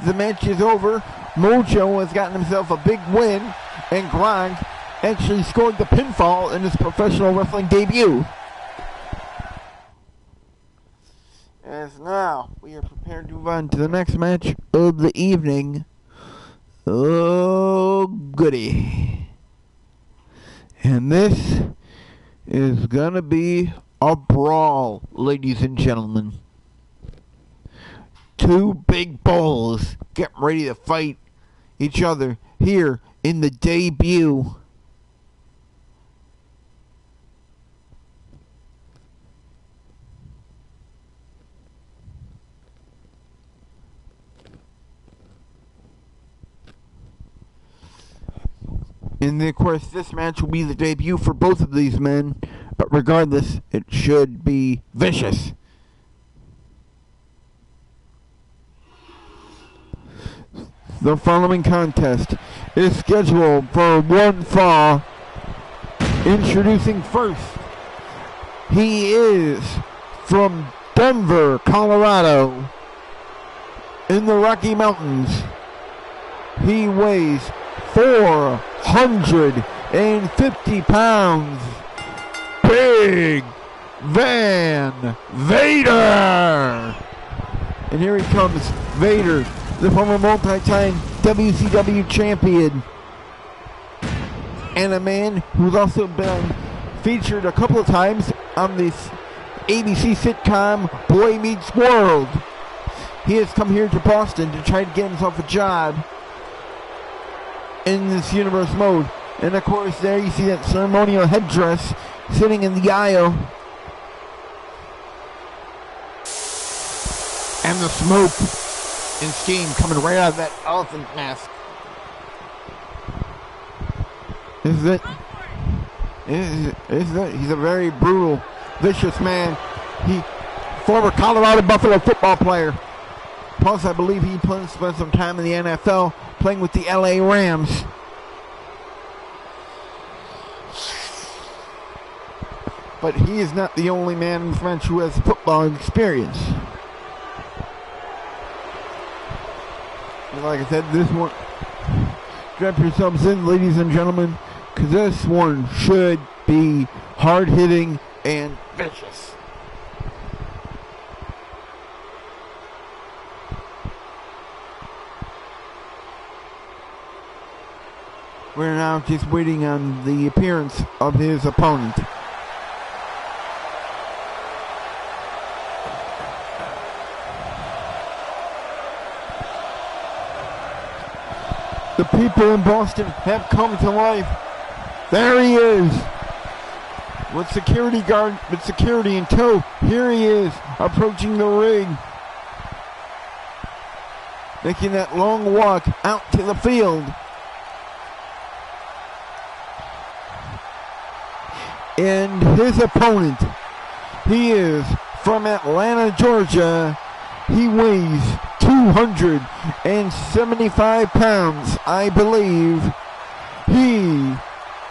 the match is over. Mojo has gotten himself a big win, and Gronk actually scored the pinfall in his professional wrestling debut. As now, we are prepared to move on to the next match of the evening. Oh, goody. And this is going to be a brawl, ladies and gentlemen. Two big bulls getting ready to fight each other here in the debut. And of course, this match will be the debut for both of these men. But regardless, it should be vicious. The following contest is scheduled for one fall. Introducing first, he is from Denver, Colorado, in the Rocky Mountains. He weighs 450 pounds. Big Van Vader. And here he comes, Vader, the former multi-time WCW champion. And a man who's also been featured a couple of times on this ABC sitcom Boy Meets World. He has come here to Boston to try to get himself a job in this universe mode. And of course there you see that ceremonial headdress sitting in the aisle. And the smoke and steam coming right out of that elephant mask. He's a very brutal, vicious man. He, former Colorado Buffalo football player. Plus, I believe he spent some time in the NFL playing with the LA Rams. But he is not the only man in French who has football experience. And like I said, this one, strap yourselves in, ladies and gentlemen, because this one should be hard-hitting and vicious. We're now just waiting on the appearance of his opponent. The people in Boston have come to life. There he is. With security in tow. Here he is, approaching the ring. Making that long walk out to the field. And his opponent, he is from Atlanta, Georgia. He weighs 275 pounds, I believe. He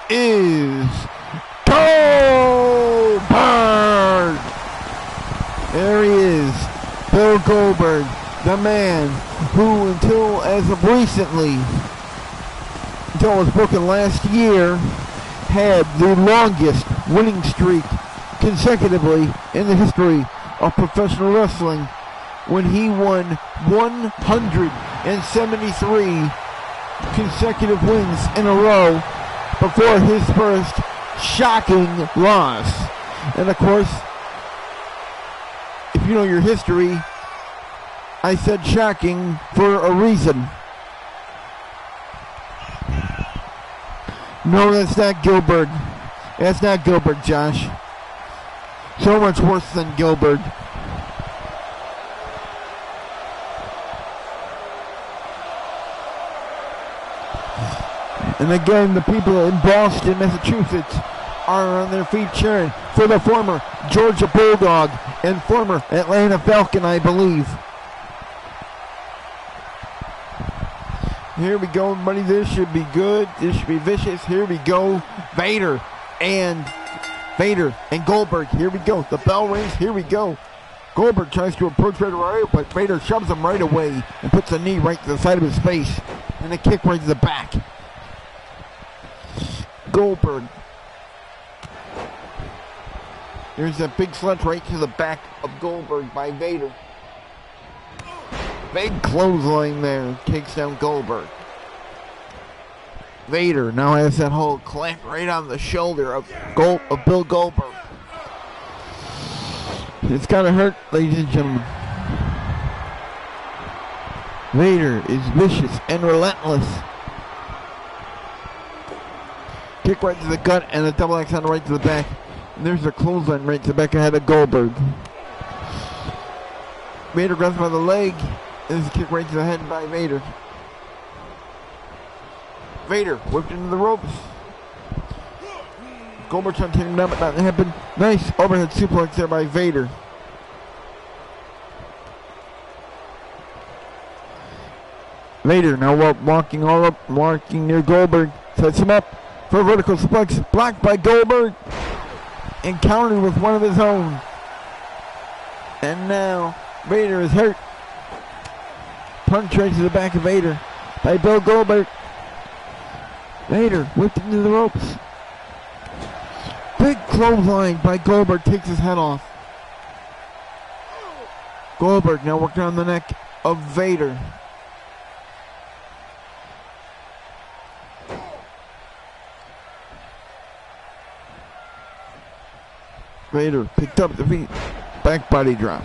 is Goldberg. There he is, Bill Goldberg, the man who until as of recently, until it was broken last year, had the longest winning streak consecutively in the history of professional wrestling, when he won 173 consecutive wins in a row before his first shocking loss. And of course, if you know your history, I said shocking for a reason. No, that's not Gilbert. That's not Gilbert, Josh. So much worse than Gilbert. And again, the people in Boston, Massachusetts are on their feet cheering for the former Georgia Bulldog and former Atlanta Falcon, I believe. Here we go, everybody. This should be good. This should be vicious. Here we go. Vader and Goldberg. Here we go. The bell rings. Here we go. Goldberg tries to approach Vader right, but Vader shoves him right away and puts a knee right to the side of his face and a kick right to the back. Goldberg. There's a big sledge right to the back of Goldberg by Vader. Big clothesline there, takes down Goldberg. Vader now has that whole clamp right on the shoulder of Bill Goldberg. It's gotta hurt, ladies and gentlemen. Vader is vicious and relentless. Kick right to the gut and a double axe on right to the back. And there's a clothesline right to the back ahead of Goldberg. Vader grabs by the leg. There's a kick right to the head by Vader. Vader whipped into the ropes. Goldberg trying to take him down, but not happen. Nice overhead suplex there by Vader. Vader now walking near Goldberg. Sets him up for a vertical suplex. Blocked by Goldberg. And countered with one of his own. And now Vader is hurt. Punch right to the back of Vader by Bill Goldberg. Vader whipped into the ropes. Big Big clothesline by Goldberg takes his head off. Goldberg now working on the neck of Vader. Vader picked up the feet. Back body drop.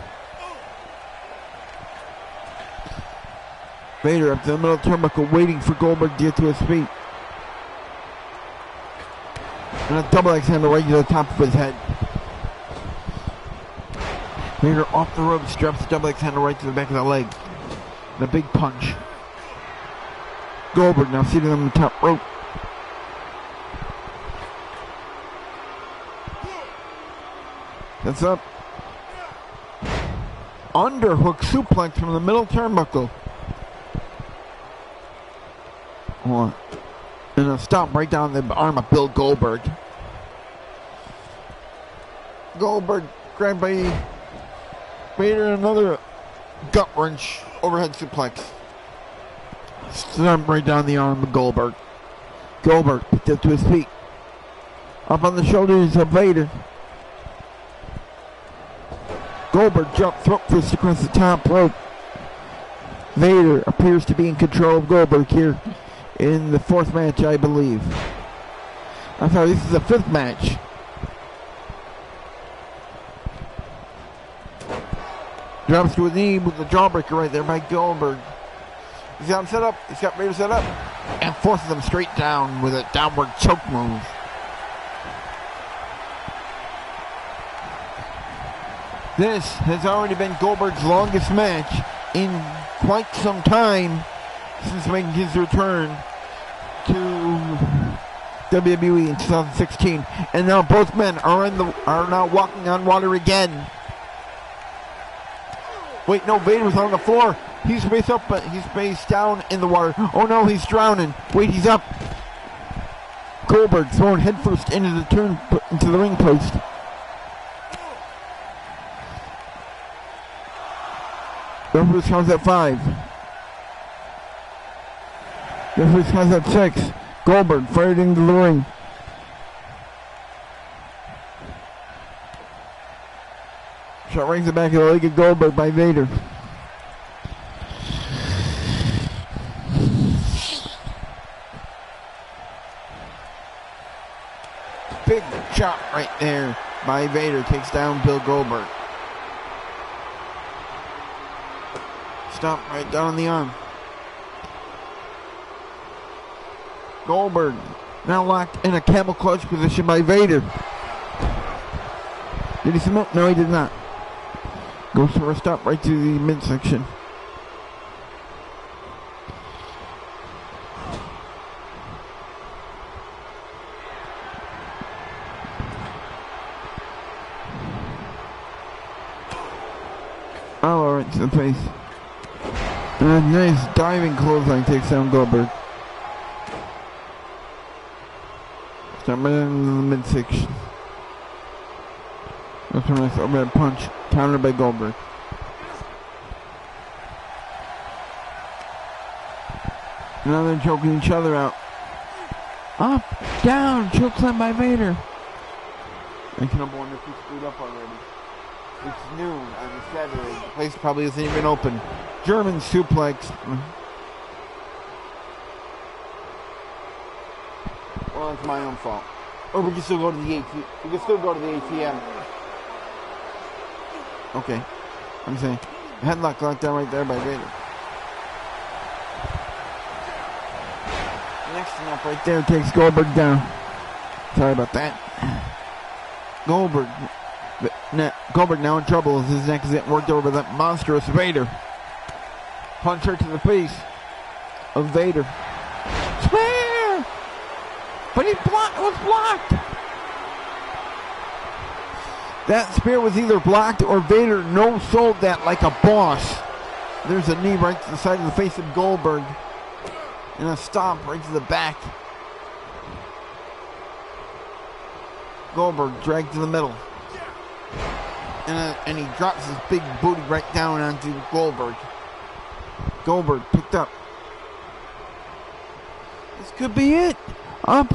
Vader up to the middle turnbuckle waiting for Goldberg to get to his feet. And a double axe handle right to the top of his head. Vader off the ropes, drops the double axe handle right to the back of the leg. And a big punch. Goldberg now seated on the top rope. That's up. Underhook suplex from the middle turnbuckle. And a stomp right down the arm of Bill Goldberg. Goldberg grabbed by Vader, another gut wrench overhead suplex. Stomp right down the arm of Goldberg. Goldberg picked up to his feet. Up on the shoulders of Vader. Goldberg jumped throat first across the top rope. Vader appears to be in control of Goldberg here in the fourth match, I believe. I'm sorry, this is the fifth match. Drops to a knee with the jawbreaker right there by Goldberg. He's got him set up. He's got Vader set up. And forces him straight down with a downward choke move. This has already been Goldberg's longest match in quite some time since making his return to WWE in 2016. And now both men are now walking on water again. Wait, no, Vader's on the floor. He's face up, but he's face down in the water. Oh no, he's drowning. Wait, he's up. Goldberg thrown headfirst into the ring post. Referee counts at 5. Referee counts at 6. Goldberg fired into the ring. Shot rings the back of the leg of Goldberg by Vader. Big shot right there by Vader. Takes down Bill Goldberg. Stomp right down on the arm. Goldberg now locked in a camel clutch position by Vader. Did he submit? No, he did not. Goes for a stop right to the midsection. Oh, right to the face. And a nice diving clothesline takes down Goldberg. Stop right into the midsection. That's a nice overhead punch, countered by Goldberg. Now they're choking each other out. Up, down, chokeslam by Vader. I can wonder if he screwed up already. It's noon on Saturday. The place probably isn't even open. German suplex. Well, it's my own fault. Or we can still go to the ATM. We can still go to the ATM. Okay. I'm saying. Headlock locked down right there by Vader. Next thing up right there takes Goldberg down. Sorry about that. Goldberg now in trouble as his neck is getting worked over by that monstrous Vader. Punch right to the face of Vader. Spear! But it was blocked! That spear was either blocked or Vader no-sold that like a boss. There's a knee right to the side of the face of Goldberg. And a stomp right to the back. Goldberg dragged to the middle. And he drops his big booty right down onto Goldberg. Goldberg picked up. This could be it. Up.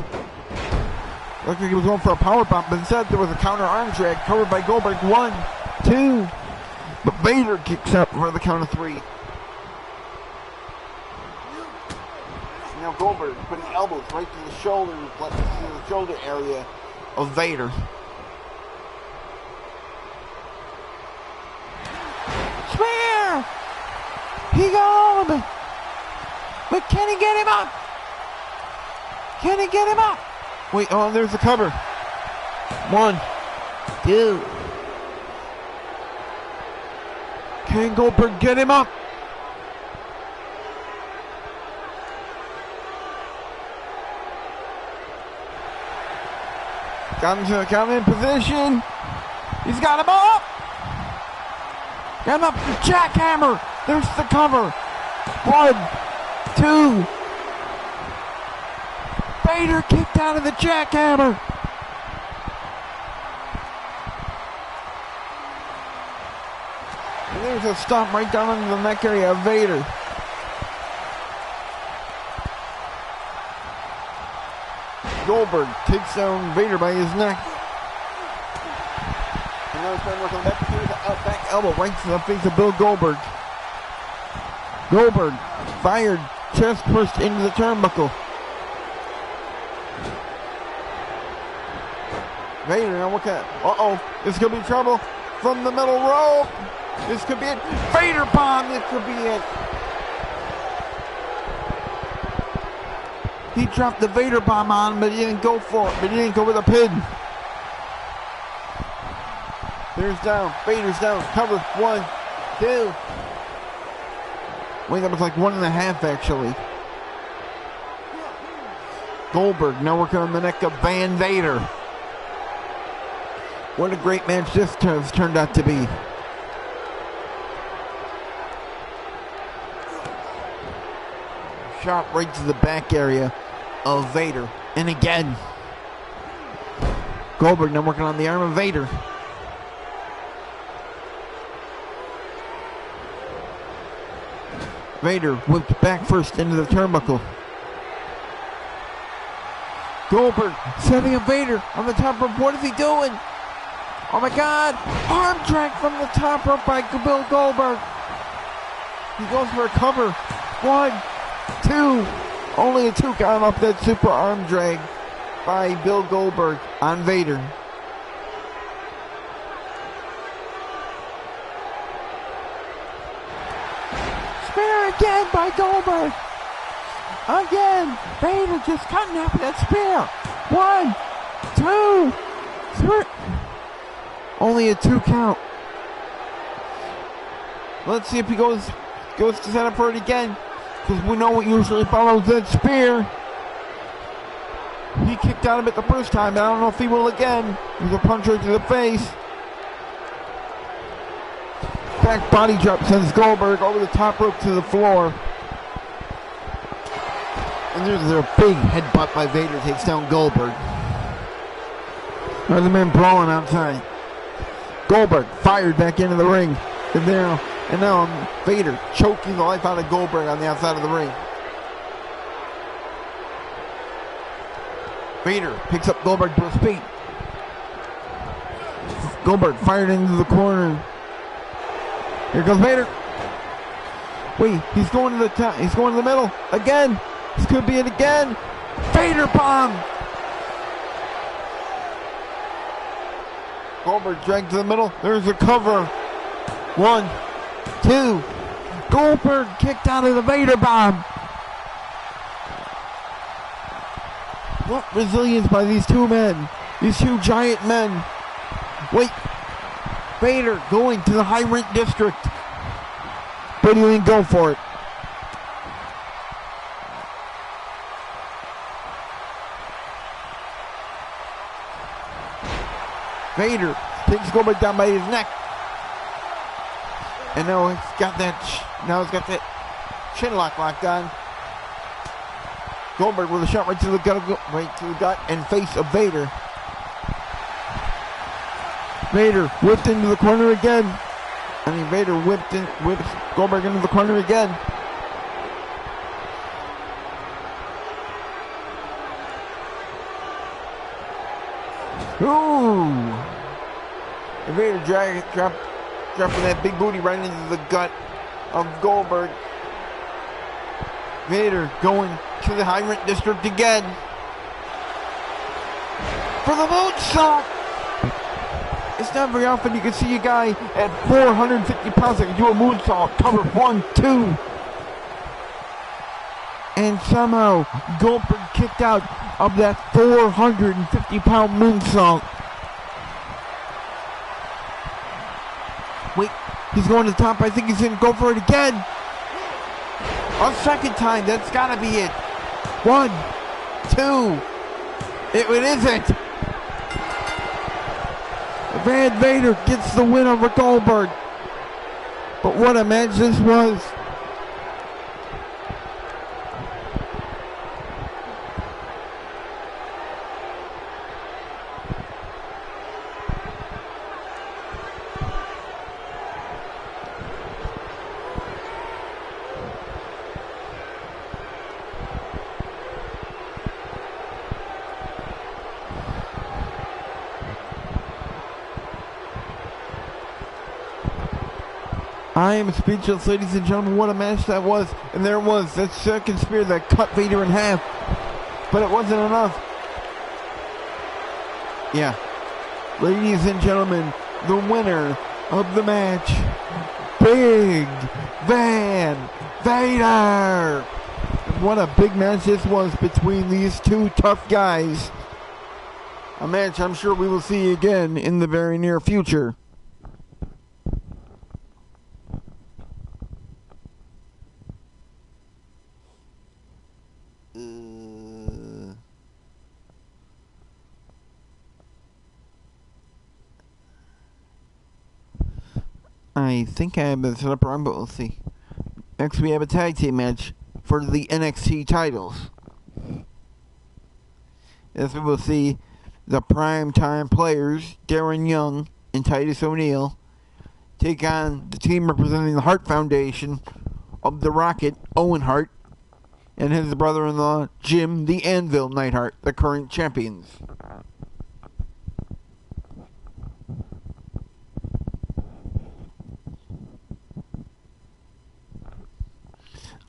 Looked like he was going for a power bomb, but instead there was a counter arm drag covered by Goldberg. 1, 2. But Vader kicks up for the count of 3. Now Goldberg putting elbows right to the shoulder area of Vader. Spear! He got him! But can he get him up? Can he get him up? Wait, oh, there's the cover. 1, 2. Can Goldberg get him up? Got him to a count in position. He's got him up. Got him up. Jackhammer. There's the cover. 1, 2. Vader kicked out of the jackhammer. And there's a stomp right down into the neck area of Vader. Goldberg takes down Vader by his neck. And now he's trying to work on that. Here's the out back elbow right to the face of Bill Goldberg. Goldberg fired chest first into the turnbuckle. Vader now look at. Uh-oh. This could be trouble from the middle rope. This could be it. Vader bomb. This could be it. He dropped the Vader bomb on him, but he didn't go for it. But he didn't go with a pin. Vader's down. Vader's down. Cover. 1, 2. Wait, that was like 1.5 actually. Goldberg now working on the neck of Van Vader. What a great match this has turned out to be. Shot right to the back area of Vader. And again, Goldberg now working on the arm of Vader. Vader whipped back first into the turnbuckle. Goldberg setting up Vader on the top rope. What is he doing? Oh my God! Arm drag from the top rope by Bill Goldberg. He goes for a cover. 1, 2. Only a 2 count off that super arm drag by Bill Goldberg on Vader. Spear again by Goldberg. Again, Vader just cutting after that spear. 1, 2, 3. Only a 2 count. Let's see if he goes to set up for it again. Because we know what usually follows that spear. He kicked out of it the first time, but I don't know if he will again. There's a punch right to the face. Back body drop sends Goldberg over the top rope to the floor. And there's a big headbutt by Vader, takes down Goldberg. There's a man brawling outside. Goldberg fired back into the ring. And now Vader choking the life out of Goldberg on the outside of the ring. Vader picks up Goldberg to his feet. Goldberg fired into the corner. Here comes Vader. Wait, he's going to the top. He's going to the middle again. This could be it again. Vader bomb. Goldberg dragged to the middle. There's a cover. 1, 2. Goldberg kicked out of the Vader bomb. What resilience by these two men. These two giant men. Wait. Vader going to the high rent district. But he didn't go for it. Vader takes Goldberg down by his neck. And now he's got that chin lock locked on. Goldberg with a shot right to the gut and face of Vader. Vader whipped into the corner again. Vader whips Goldberg into the corner again. Ooh! Vader dropping that big booty right into the gut of Goldberg. Vader going to the high rent district again for the moonsault. It's not very often you can see a guy at 450 pounds that can do a moonsault. Cover 1, 2. And somehow Goldberg kicked out of that 450-pound moonsault. Wait, he's going to the top. I think he's going to go for it again. A second time. That's got to be it. 1, 2. It isn't. Van Vader gets the win over Goldberg. But what a match this was. I am speechless, ladies and gentlemen. What a match that was. And there was that second spear that cut Vader in half. But it wasn't enough. Yeah. Ladies and gentlemen, the winner of the match, Big Van Vader. What a big match this was between these two tough guys. A match I'm sure we will see again in the very near future. I think I have it set up wrong, but we'll see. Next, we have a tag team match for the NXT titles. As we will see the primetime players, Darren Young and Titus O'Neil, take on the team representing the Hart Foundation of the Rocket, Owen Hart, and his brother-in-law, Jim the Anvil Neidhart, the current champions.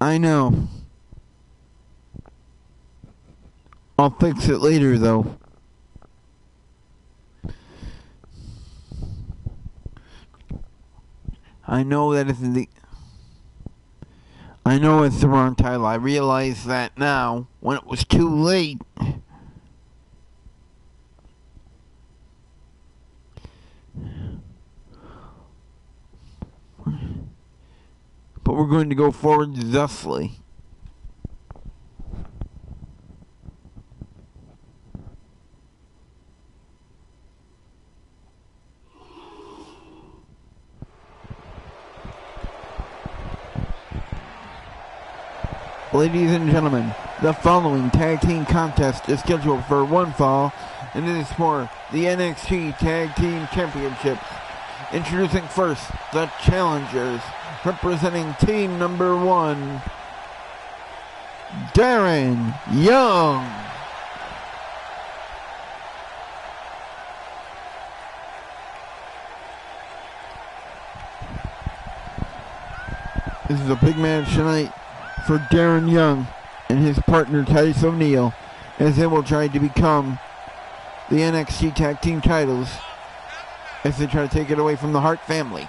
I know. I'll fix it later, though. I know that it's I know it's the wrong title. I realize that now, when it was too late. But we're going to go forward thusly. Ladies and gentlemen, the following tag team contest is scheduled for one fall, and it is for the NXT Tag Team Championships. Introducing first, the challengers, representing team number 1, Darren Young. This is a big match tonight for Darren Young and his partner Titus O'Neil, as they will try to become the NXT Tag Team titles as they try to take it away from the Hart family.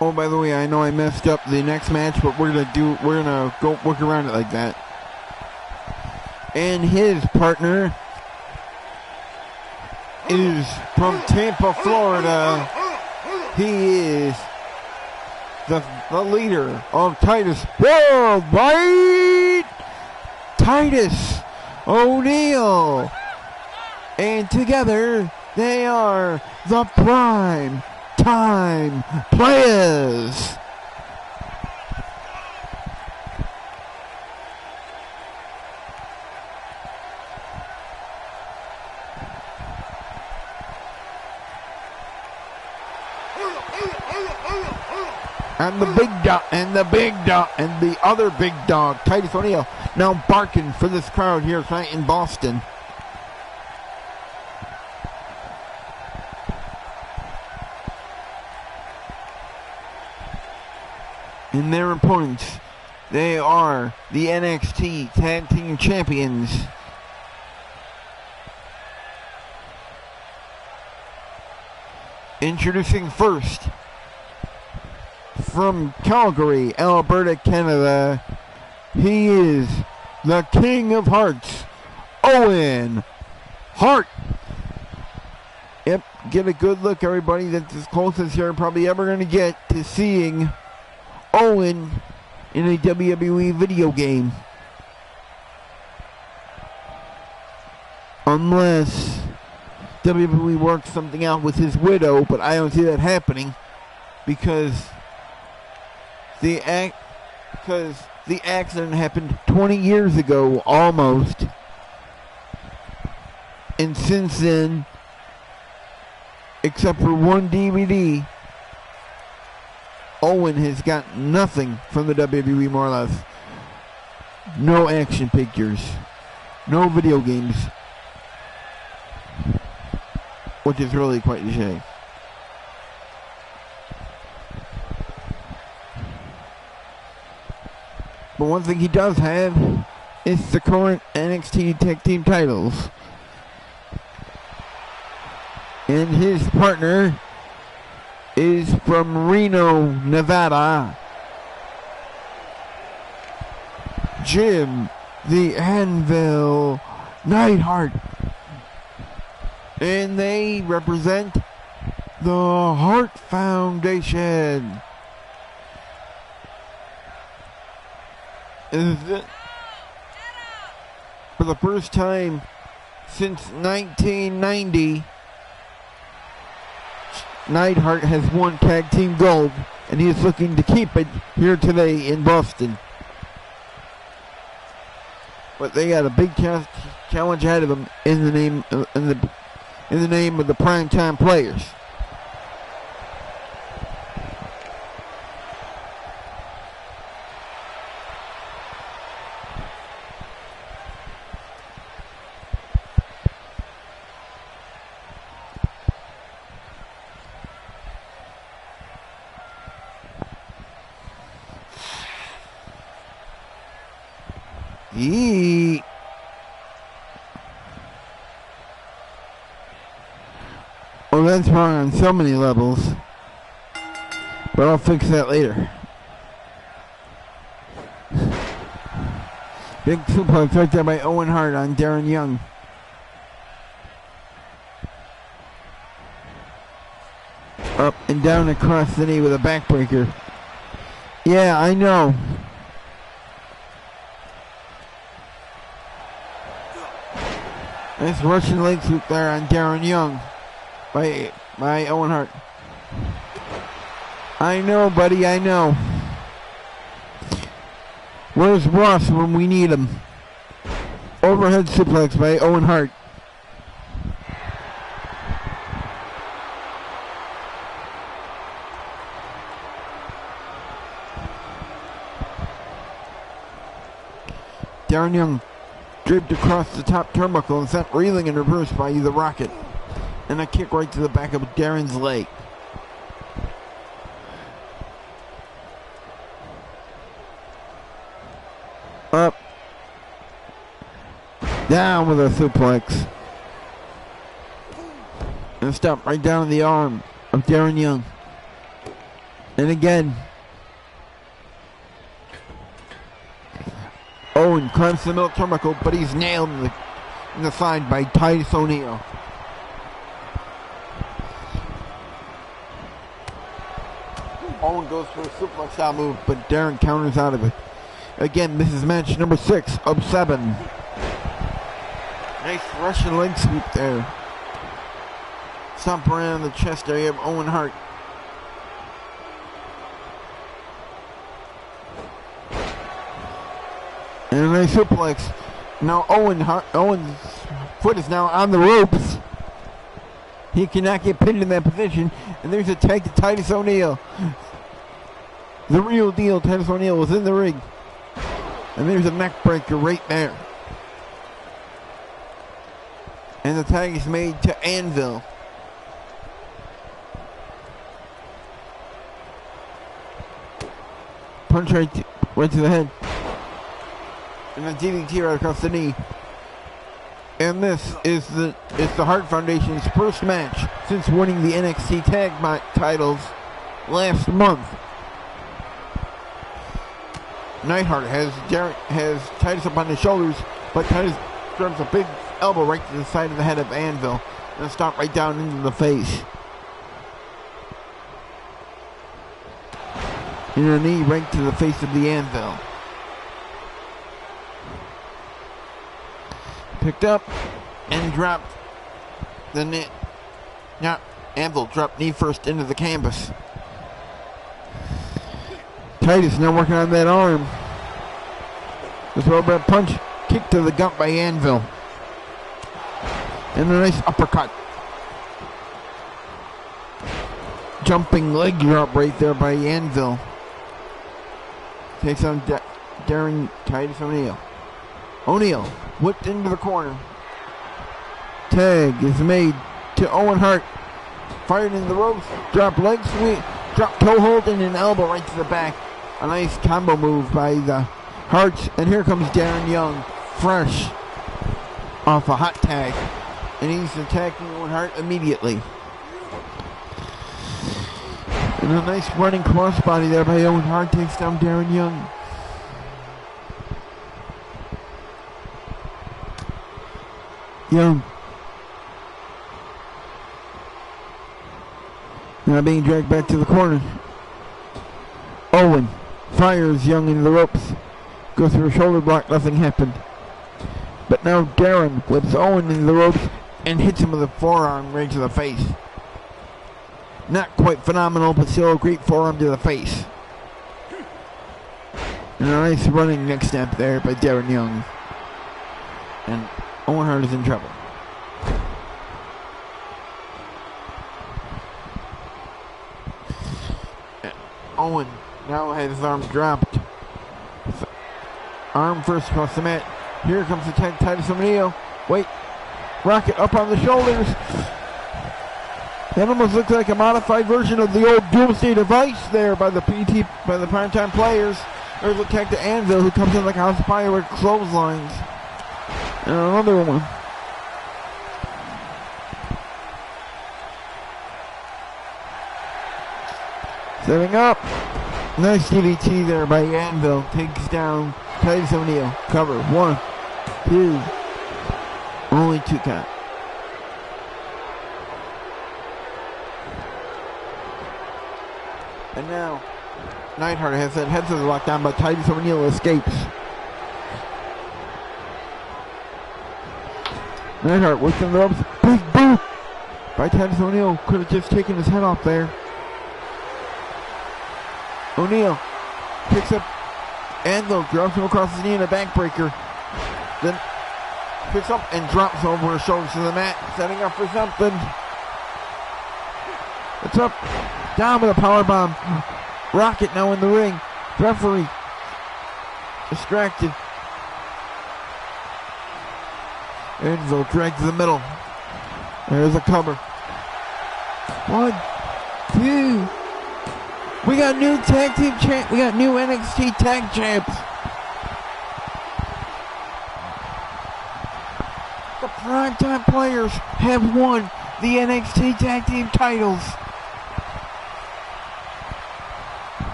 Oh, by the way, I know I messed up the next match, but we're gonna go work around it like that. And his partner is from Tampa, Florida. He is the leader of Titus Worldwide, Titus O'Neil. And together, they are the Prime Time Players. And the big dog, and the other big dog, Titus O'Neil, now barking for this crowd here tonight in Boston. And their opponents, they are the NXT Tag Team Champions. Introducing first, from Calgary, Alberta, Canada, he is the King of Hearts, Owen Hart. Yep, get a good look, everybody. That's as close as you're probably ever going to get to seeing Owen in a WWE video game. Unless WWE works something out with his widow, but I don't see that happening because the accident happened 20 years ago almost. And since then, except for one DVD, Owen has got nothing from the WWE, more or less. No action figures, no video games, which is really quite a shame. But one thing he does have is the current NXT Tag Team titles. And his partner is from Reno, Nevada, Jim the Anvil Neidhart. And they represent the Hart Foundation. For the first time since 1990, Neidhart has won Tag Team Gold, and he is looking to keep it here today in Boston. But they got a big challenge ahead of them in the name of the primetime players. Well, that's wrong on so many levels, but I'll fix that later. Big suplex right there by Owen Hart on Darren Young. Up and down across the knee with a backbreaker. Yeah, I know. Nice Russian leg sweep there on Darren Young by Owen Hart. I know, buddy, I know. Where's Ross when we need him? Overhead suplex by Owen Hart. Darren Young draped across the top turnbuckle and sent reeling in reverse by the Rocket. And a kick right to the back of Darren's leg. Up. Down with a suplex. And stop right down the arm of Darren Young. And again. Owen climbs the middle turnbuckle, but he's nailed in the side by Titus O'Neil. Owen goes for a suplex style move, but Darren counters out of it. Again, this is match number 6 of 7. Nice Russian leg sweep there. Stomp around the chest area of Owen Hart. And a nice suplex. Now Owen's foot is now on the ropes. He cannot get pinned in that position. And there's a tag to Titus O'Neil. The real deal, Titus O'Neil, was in the ring. And there's a neck breaker right there. And the tag is made to Anvil. Punch right to the head. And then DDT right across the knee. And this is the Hart Foundation's first match since winning the NXT Tag titles last month. Neidhart has Titus up on his shoulders, but Titus drives a big elbow right to the side of the head of Anvil and stop right down into the face. And a knee right to the face of the Anvil. Picked up and dropped the knee. Now, Anvil dropped knee first into the canvas. Titus now working on that arm. The throwback punch, kick to the gut by Anvil. And a nice uppercut. Jumping leg drop right there by Anvil. Takes on Darren Titus O'Neil. O'Neil whipped into the corner. Tag is made to Owen Hart. Fired in the ropes. Drop leg sweep. Drop toe hold and an elbow right to the back. A nice combo move by the Harts. And here comes Darren Young. Fresh off a hot tag. And he's attacking Owen Hart immediately. And a nice running crossbody there by Owen Hart takes down Darren Young. Young. Now being dragged back to the corner. Owen fires Young into the ropes. Goes through a shoulder block, nothing happened. But now Darren whips Owen into the ropes and hits him with a forearm right to the face. Not quite phenomenal, but still a great forearm to the face. And a nice running neck snap there by Darren Young. And Owen Hart is in trouble. Owen now has his arm dropped. Arm first across the mat. Here comes the tag, Titus O'Neil. Wait. Rocket up on the shoulders. That almost looks like a modified version of the old Doomsday device there by the Primetime Players. There's a tag to Anvil, who comes in like a house of fire with clotheslines. And another one. Setting up. Nice DDT there by Anvil. Takes down Titus O'Neil. Cover. 1, 2. Only 2 count. And now, Neidhart has that head to the lockdown, but Titus O'Neil escapes. Neidhart works in the ropes. Big boot by Titus O'Neil. Could have just taken his head off there. O'Neil picks up Anvil, drops him across his knee in a backbreaker. Then picks up and drops over his shoulders to the mat, setting up for something. It's up. Down with a powerbomb. Rocket now in the ring. Referee distracted. Anvil dragged to the middle. There's a cover. 1, 2. We got new tag team champ. We got new NXT tag champs. The Primetime Players have won the NXT tag team titles.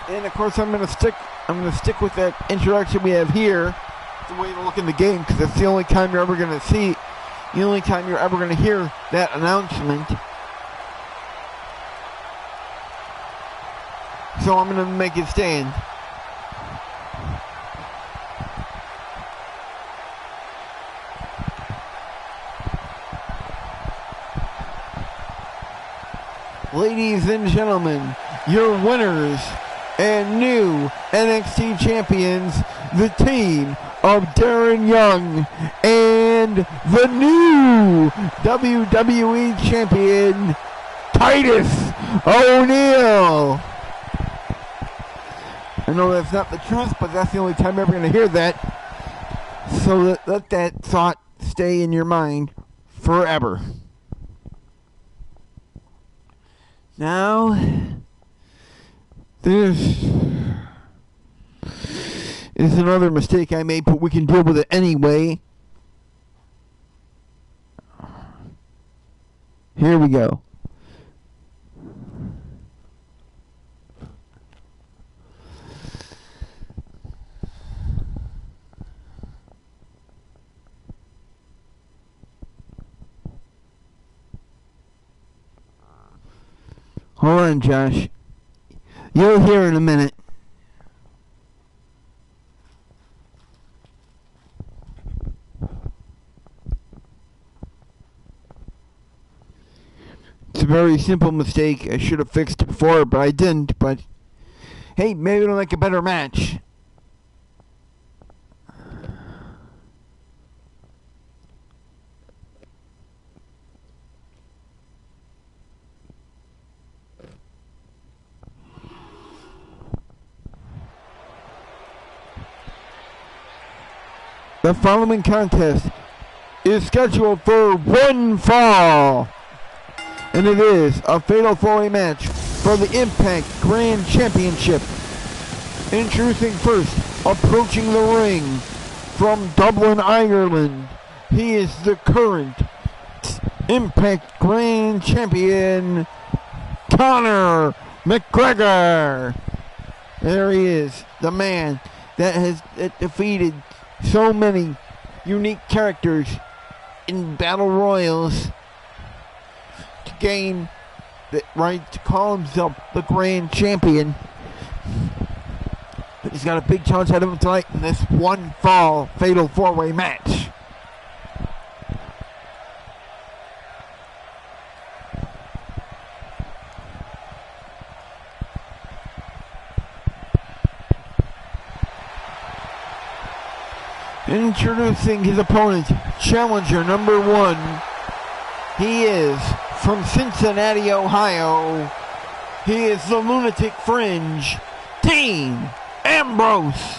And of course, I'm gonna stick with that introduction we have here. It's a way to look in the game because it's the only time you're ever gonna see, the only time you're ever gonna hear that announcement. So I'm gonna make it stand. Ladies and gentlemen, your winners and new NXT champions, the team of Darren Young and the new WWE champion, Titus O'Neil. I know that's not the truth, but that's the only time you're ever going to hear that. So let that thought stay in your mind forever. Now, this is another mistake I made, but we can deal with it anyway. Here we go. Hold on, Josh. You'll hear in a minute. It's a very simple mistake. I should have fixed it before, but I didn't. But hey, maybe it'll make a better match. The following contest is scheduled for one fall, and it is a fatal four-way match for the Impact Grand Championship. Introducing first, approaching the ring from Dublin, Ireland, he is the current Impact Grand Champion, Conor McGregor. There he is, the man that has defeated so many unique characters in battle royals to gain the right to call himself the Grand Champion. But he's got a big challenge ahead of him tonight in this one fall fatal four-way match. Introducing his opponent, challenger number one. He is from Cincinnati, Ohio. He is the Lunatic Fringe, Dean Ambrose.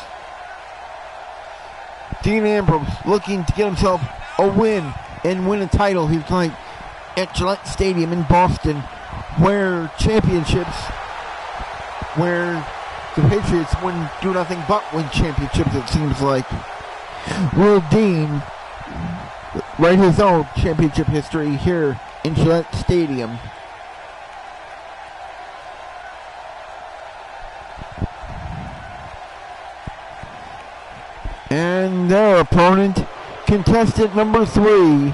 Dean Ambrose looking to get himself a win and win a title here tonight at Gillette Stadium in Boston, where the Patriots wouldn't do nothing but win championships, it seems like. Will Dean write his own championship history here in Gillette Stadium? And their opponent, contestant number 3.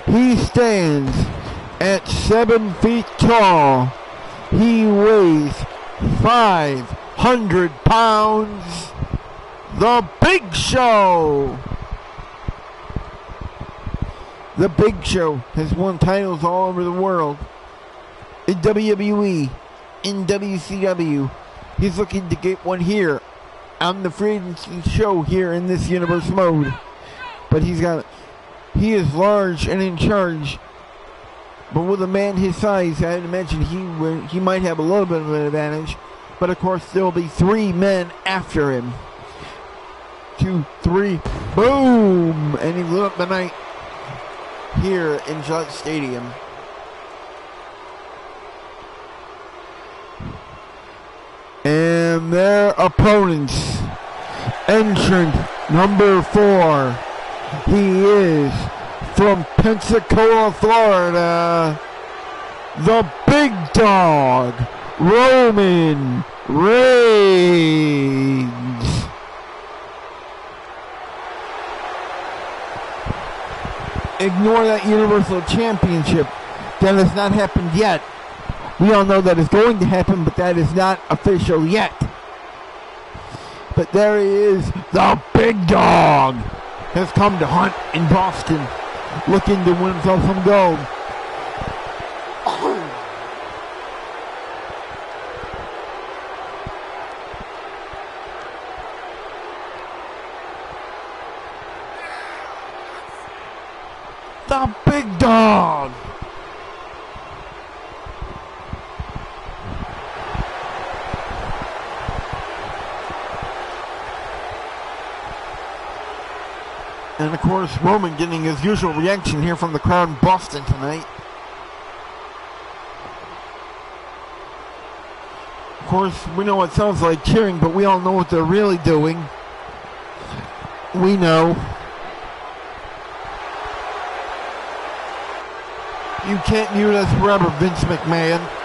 He stands at 7 feet tall. He weighs 500 pounds. The Big Show! The Big Show has won titles all over the world. In WWE, in WCW. He's looking to get one here on the Free Agency show here in this universe mode. But he is large and in charge. But with a man his size, I'd imagine he might have a little bit of an advantage. But of course, there will be 3 men after him. 2, 3, boom! And he lit up the night here in Gillette Stadium. And their opponents, entrant number 4. He is from Pensacola, Florida, the Big Dog, Roman Reigns. Ignore that Universal Championship. That has not happened yet. We all know that it's going to happen, but that is not official yet. But there he is, the Big Dog. Has come to hunt in Boston, looking to win himself some gold. The Big Dog. And of course, Roman getting his usual reaction here from the crowd in Boston tonight. Of course, we know what it sounds like cheering, but we all know what they're really doing. We know. You can't mute us forever, Vince McMahon.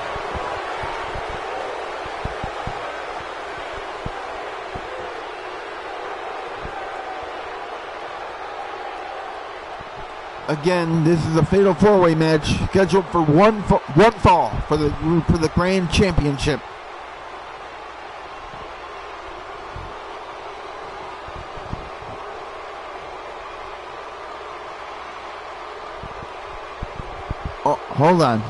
Again, this is a fatal four-way match scheduled for one fall for the Grand Championship. Oh, hold on.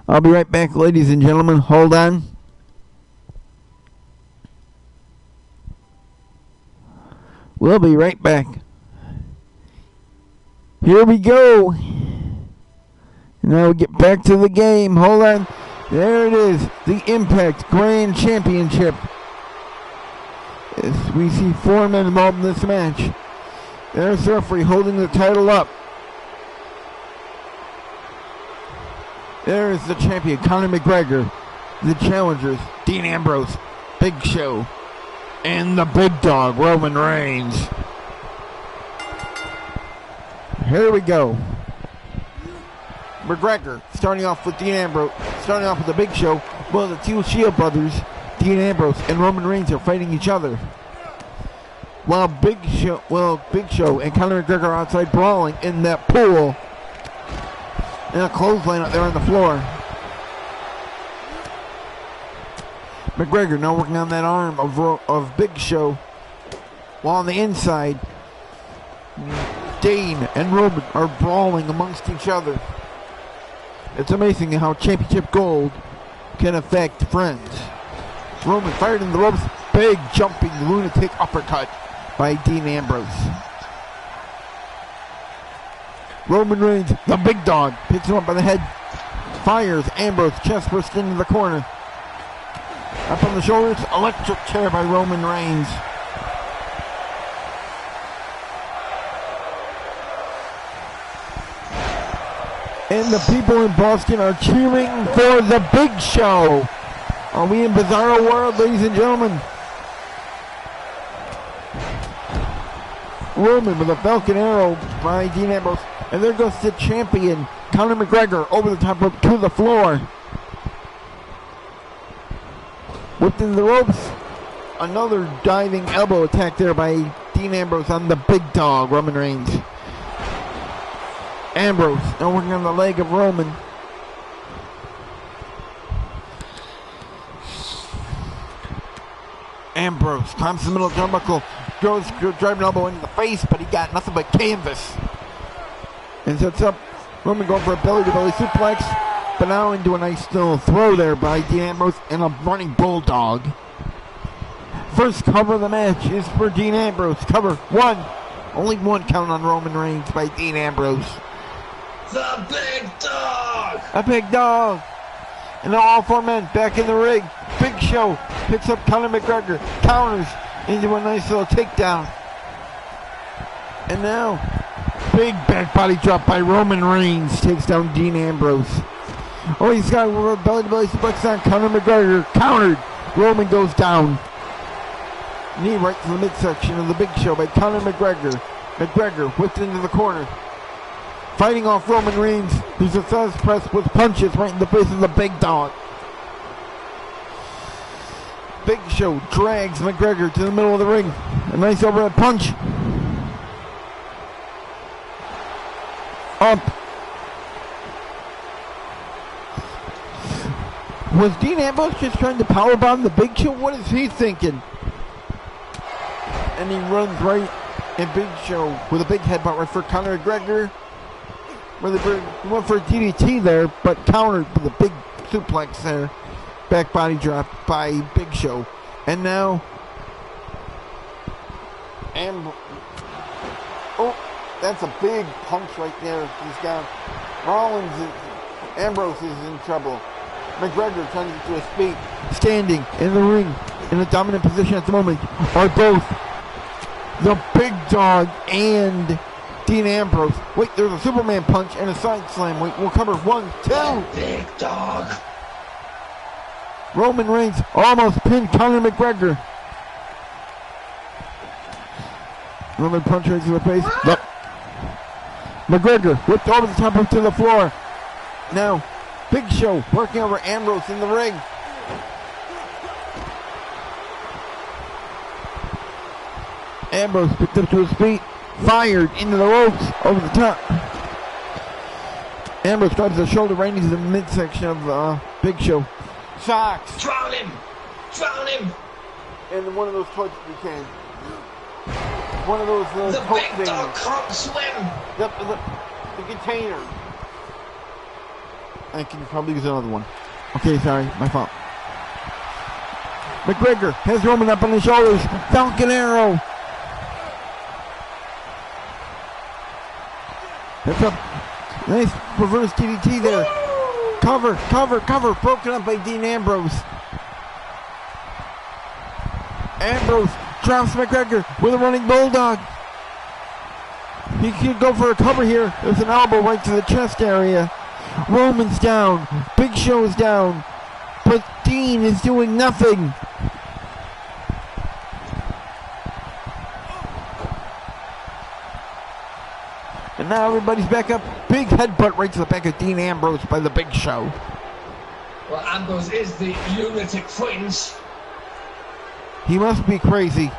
I'll be right back, ladies and gentlemen. Hold on. We'll be right back. Here we go. Now we get back to the game. Hold on. There it is. The Impact Grand Championship. As we see 4 men involved in this match. There's the referee holding the title up. There is the champion, Conor McGregor. The challengers, Dean Ambrose, Big Show, and the big dog, Roman Reigns. Here we go. McGregor starting off with Dean Ambrose, starting off with the Big Show. Well, the two Shield brothers, Dean Ambrose and Roman Reigns, are fighting each other. While Big Show and Conor McGregor are outside brawling in that pool. And a clothesline out there on the floor. McGregor now working on that arm of Big Show. While on the inside, Dean and Roman are brawling amongst each other. It's amazing how championship gold can affect friends. Roman fired in the ropes. Big jumping lunatic uppercut by Dean Ambrose. Roman Reigns, the big dog, picks him up by the head. Fires Ambrose chest first into the corner. Up on the shoulders, electric chair by Roman Reigns. And the people in Boston are cheering for the Big Show. Are we in Bizarro World, ladies and gentlemen? Roman with a Falcon Arrow by Dean Ambrose. And there goes the champion, Conor McGregor, over the top rope to the floor. Whipped in the ropes. Another diving elbow attack there by Dean Ambrose on the big dog, Roman Reigns. Ambrose now working on the leg of Roman. Ambrose climbs the middle turnbuckle, goes driving elbow into the face, but he got nothing but canvas. And sets up Roman going for a belly-to-belly suplex, but now into a nice little throw there by Dean Ambrose and a running bulldog. First cover of the match is for Dean Ambrose. Cover one. Only one count on Roman Reigns by Dean Ambrose. The big dog! A big dog! And now all 4 men back in the ring. Big Show picks up Conor McGregor, counters into a nice little takedown. And now, big back body drop by Roman Reigns takes down Dean Ambrose. Oh, he's got a belly-to-belly suplex on Conor McGregor. Countered. Roman goes down. Knee right to the midsection of the Big Show by Conor McGregor. McGregor whipped into the corner. Fighting off Roman Reigns, who's a third press with punches right in the face of the big dog. Big Show drags McGregor to the middle of the ring. A nice overhead punch. Up. Was Dean Ambrose just trying to powerbomb the Big Show? What is he thinking? And he runs right in Big Show with a big headbutt right for Conor McGregor. He went for a DDT there, but countered with a big suplex there. Back body drop by Big Show. And now, oh, that's a big punch right there. He's down. Ambrose is in trouble. McGregor trying to get to his feet. Standing in the ring in a dominant position at the moment are both the Big Dog and Dean Ambrose. Wait, there's a Superman punch and a side slam. Wait, we'll cover 1, 2. The Big Dog. Roman Reigns almost pinned Conor McGregor. Another punch right to the face. Nope. McGregor whipped over the top to the floor. Now, Big Show working over Ambrose in the ring. Ambrose picked up to his feet, fired into the ropes over the top. Ambrose drives the shoulder right into the midsection of Big Show. Socks. Drown him! Drown him! And one of those totes you can. One of those The tote Big things. Dog can't swim! The container. I can probably use another one. Okay, sorry, my fault. McGregor has Roman up on his shoulders. Falcon Arrow. That's up. Nice reverse DDT there. Cover, cover, cover. Broken up by Dean Ambrose. Ambrose drops McGregor with a running bulldog. He could go for a cover here. There's an elbow right to the chest area. Roman's down. Big Show's down. But Dean is doing nothing. And now everybody's back up. Big headbutt right to the back of Dean Ambrose by the Big Show. Well, Ambrose is the lunatic fringe. He must be crazy.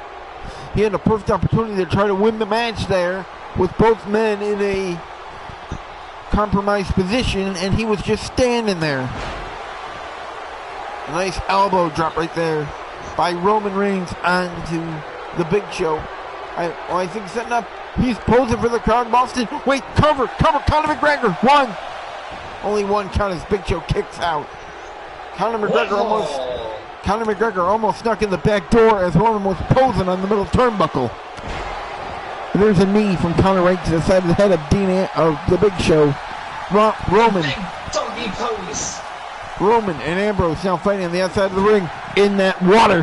He had a perfect opportunity to try to win the match there with both men in a compromised position, and he was just standing there. A nice elbow drop right there by Roman Reigns onto the Big Show. I think setting up. He's posing for the crowd. Boston. Wait, cover, Conor McGregor. One. Only one count as Big Show kicks out. Conor McGregor almost snuck in the back door as Roman was posing on the middle turnbuckle. And there's a knee from Conor right to the side of the head of the Big Show. Roman. Big doggy pose. Roman and Ambrose now fighting on the outside of the ring in that water.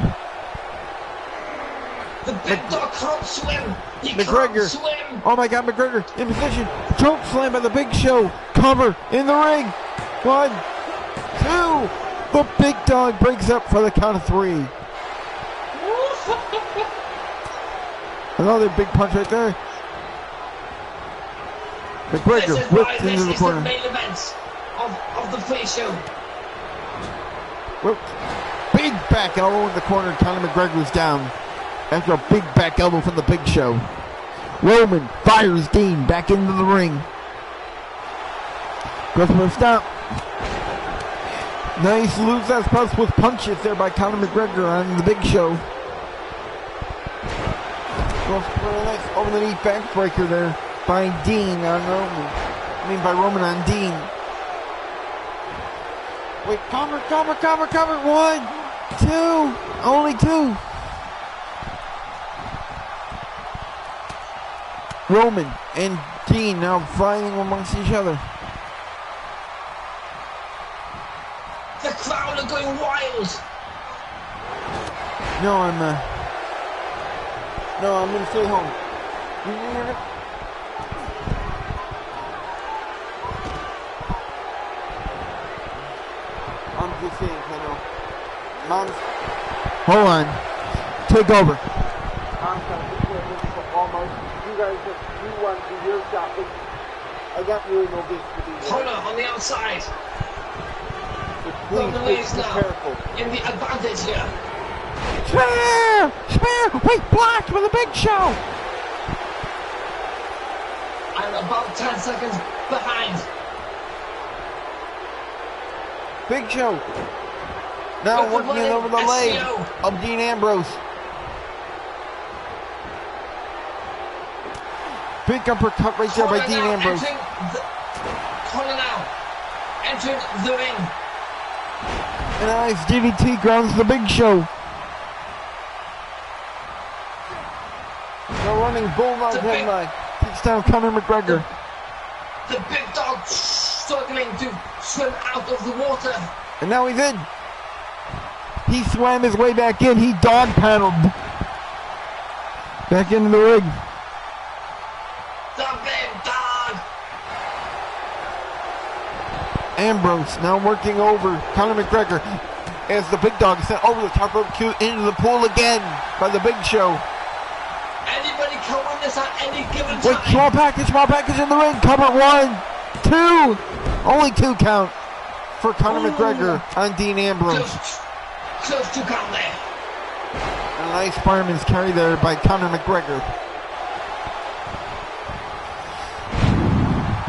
The Big Dog can't swim. He McGregor. can't swim. Oh my God, McGregor in position. Choke slam by the Big Show. Cover in the ring. 1, 2. The Big Dog breaks up for the count of 3. Another big punch right there. McGregor whipped into the corner. This is the main event of the Pre Show. Whipped. Big back elbow in the corner. Conor McGregor was down after a big back elbow from the Big Show. Roman fires Dean back into the ring. Goes for a stop. Nice loose ass bust with punches there by Conor McGregor on the Big Show. Goes for a nice over the knee backbreaker there by Dean on Roman. By Roman on Dean. Wait, cover. 1, 2. Only 2. Roman and Dean now fighting amongst each other. The crowd are going wild. No, I'm gonna stay home. I'm just saying, you know. Mom's. Hold on. Take over. Mom's gonna take care of this at Walmart. You guys, you want to do your shopping. I got really no business to do that. Hold on the outside. Please, Roman Reigns now in the advantage here. Spear! Wait, blocked with a Big Show! And about 10 seconds behind. Big Show. Now With the working it over the leg SCO. of Dean Ambrose. Big uppercut right there by Dean Ambrose. Corner now. Entering the ring. And a nice DDT grounds the Big Show. The running bulldog headline takes down Conor McGregor. The Big Dog struggling to swim out of the water. And now he's in. He swam his way back in. He dog paddled. Back into the ring. The big dog. Ambrose now working over Conor McGregor as the big dog is sent over the top rope into the pool again by the Big Show. Anybody can win this at any given time. Wait, small package in the ring. Cover 1, 2. Only 2 count for Conor McGregor on Dean Ambrose. Close to count there. And a nice fireman's carry there by Conor McGregor.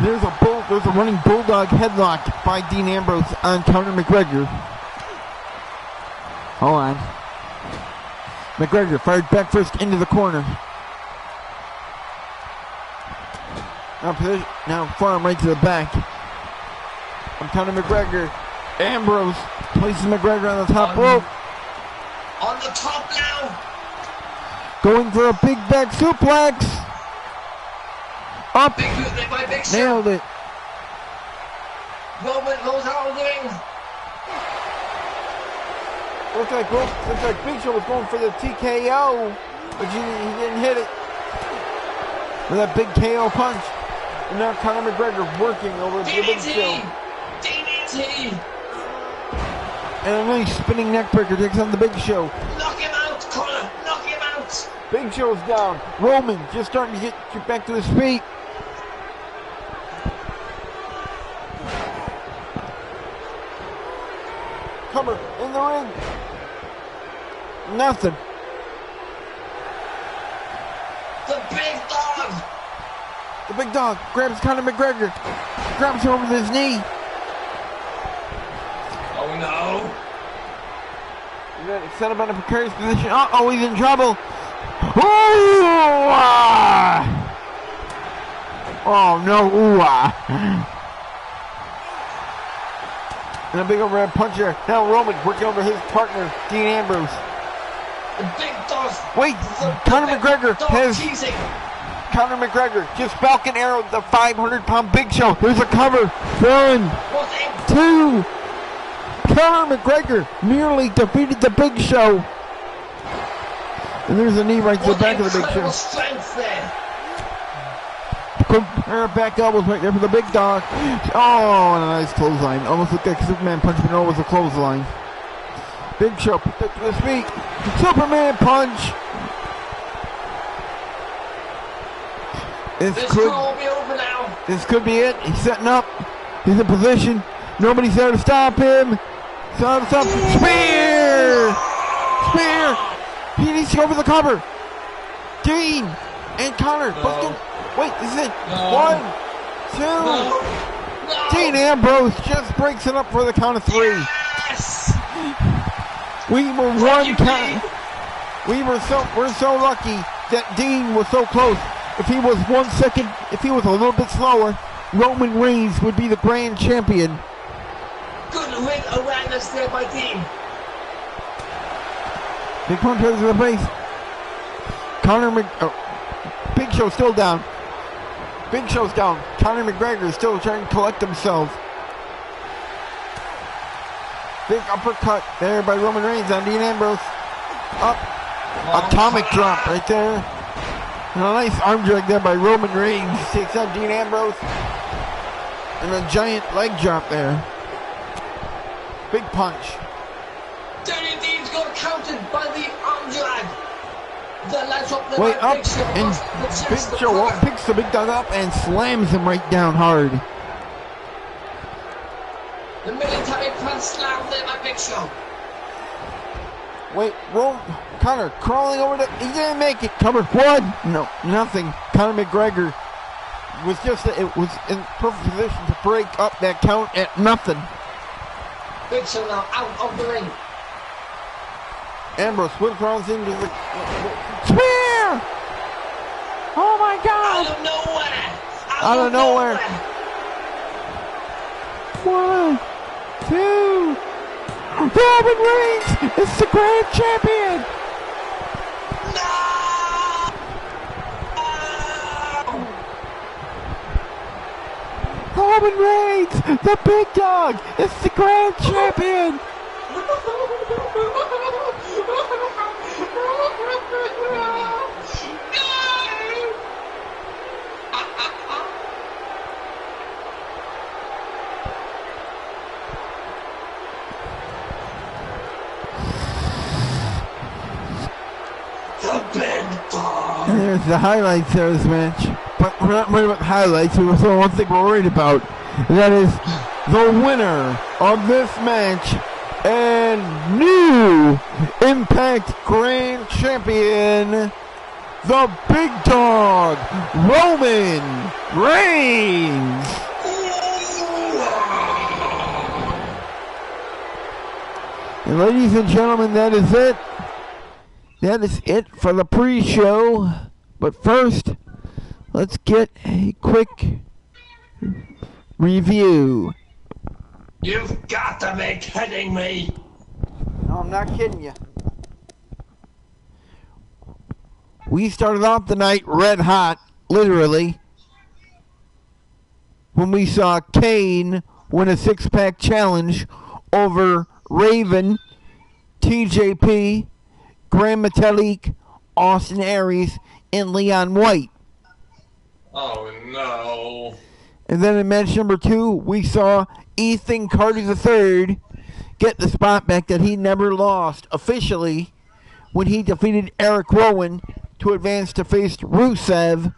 There's a running bulldog headlock by Dean Ambrose on Conor McGregor. Hold on. McGregor fired back first into the corner. Now forearm right to the back. From Conor McGregor. Ambrose places McGregor on the top rope. On the top now. Going for a big back suplex. Up. Big boot there by Big Show. Nailed it. Roman goes out of the ring. Looks like Big Show was going for the TKO, but he didn't hit it. With that big KO punch. And now Conor McGregor working over the Big Show. DDT. And a nice spinning neckbreaker takes on the Big Show. Knock him out, Conor. Knock him out. Big Show's down. Roman just starting to get back to his feet. Cover in the ring. Nothing. The big dog. The big dog grabs Conor McGregor. Grabs him over his knee. Oh no. He's gonna set him in a precarious position. Uh-oh, he's in trouble. Ooh, ah. Oh no, ooh, ah. And a big overhead punch there. Now Roman working over his partner, Dean Ambrose. The big dog. Wait, Conor McGregor has... Teasing. Conor McGregor just Falcon Arrow the 500-pound Big Show. There's a cover. 1, 2. Conor McGregor nearly defeated the Big Show. And there's a knee right to the back of the Big Show. Strength there. Back elbows right there for the big dog. Oh, and a nice clothesline. Almost looked like Superman punch, but no, it was a clothesline. Big Show picked to his feet. Superman punch. This could all be over now. This could be it. He's setting up. He's in position. Nobody's there to stop him. Spear! Spear! He needs to go for the cover. Dean and Conor. No. Wait, this is it. No. 1, 2. No. Dean Ambrose just breaks it up for the count of 3. Yes! We were one count. We're so lucky that Dean was so close. If he was 1 second, if he was a little bit slower, Roman Reigns would be the grand champion. Good ring awareness there by Dean. Big punch to the face. Big Show's still down. Big Show's down. Conor McGregor is still trying to collect himself. Big uppercut there by Roman Reigns on Dean Ambrose. Up. Atomic drop right there. And a nice arm drag there by Roman Reigns. Takes out Dean Ambrose. And a giant leg drop there. Big punch. Dirty Dean's got counted by the arm drag. The legs up there. Way up, and Big Show picks the big dog up and slams him right down hard. The military press slam there by Big Show. Wait, Conor crawling over he didn't make it. Cover 1. No, nothing. Conor McGregor was in perfect position to break up that count at nothing. Big Show now out of the ring. Ambrose crawls into the spear. Oh my God! Out of nowhere. Out of nowhere. 1, 2. Roman Reigns is the grand champion. No! Roman Reigns, the big dog, is the grand champion. Here's the highlights of this match. But we're not worried about the highlights. There's only one thing we're worried about. And that is the winner of this match and new Impact Grand Champion, the Big Dog, Roman Reigns. And ladies and gentlemen, that is it. That is it for the pre-show. But first, let's get a quick review. You've got to be kidding me! No, I'm not kidding you. We started off the night red hot, literally, when we saw Kane win a six-pack challenge over Raven, TJP, Grand Metalik, Austin Aries, and Leon White. Oh no. And then in match number 2, we saw Ethan Carter III get the spot back that he never lost officially when he defeated Eric Rowan to advance to face Rusev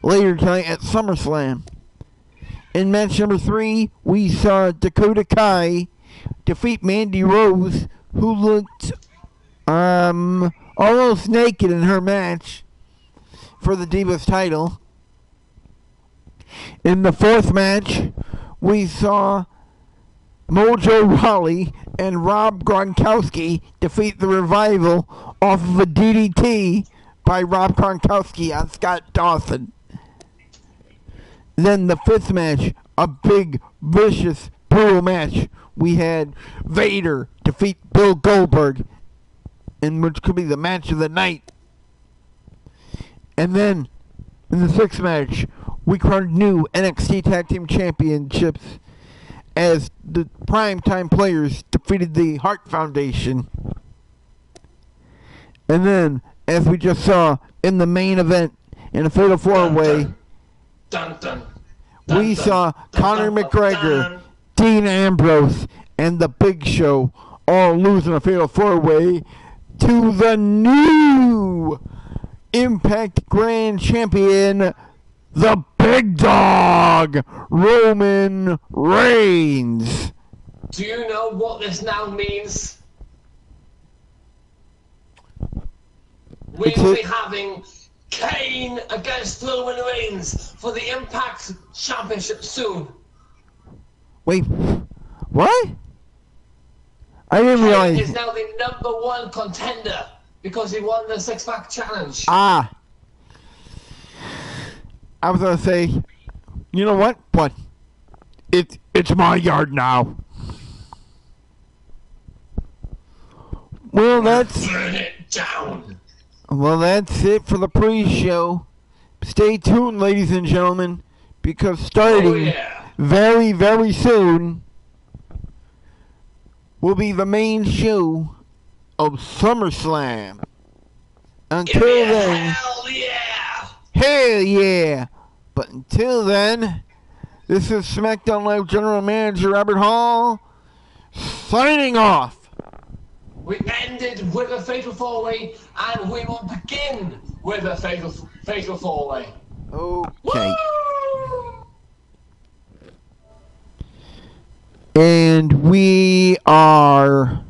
later tonight at SummerSlam. In match number 3, we saw Dakota Kai defeat Mandy Rose, who looked almost naked in her match for the Divas title. In the 4th match, we saw Mojo Rawley and Rob Gronkowski defeat the Revival off of a DDT by Rob Gronkowski on Scott Dawson. Then the 5th match, a big, vicious, brutal match. We had Vader defeat Bill Goldberg, in which could be the match of the night. And then, in the 6th match, we crowned new NXT Tag Team Championships as the Primetime Players defeated the Hart Foundation. And then, as we just saw in the main event, in a Fatal 4-Way, we saw Conor McGregor, Dean Ambrose, and The Big Show all lose in a Fatal 4-Way to the new Impact Grand Champion, the Big Dog, Roman Reigns. Do you know what this now means? We will be having Kane against Roman Reigns for the Impact Championship soon. Wait, what? I didn't realize. Kane is now the #1 contender because he won the six-pack challenge. Ah. I was gonna say, you know what? But it's my yard now. Well, that's burn it down. Well, that's it for the pre-show. Stay tuned, ladies and gentlemen, because starting very, very soon will be the main show of SummerSlam. Until then, hell yeah! But until then, this is SmackDown Live General Manager Robert Hall signing off. We ended with a Fatal 4-Way, and we will begin with a Fatal 4-Way. Okay. And we are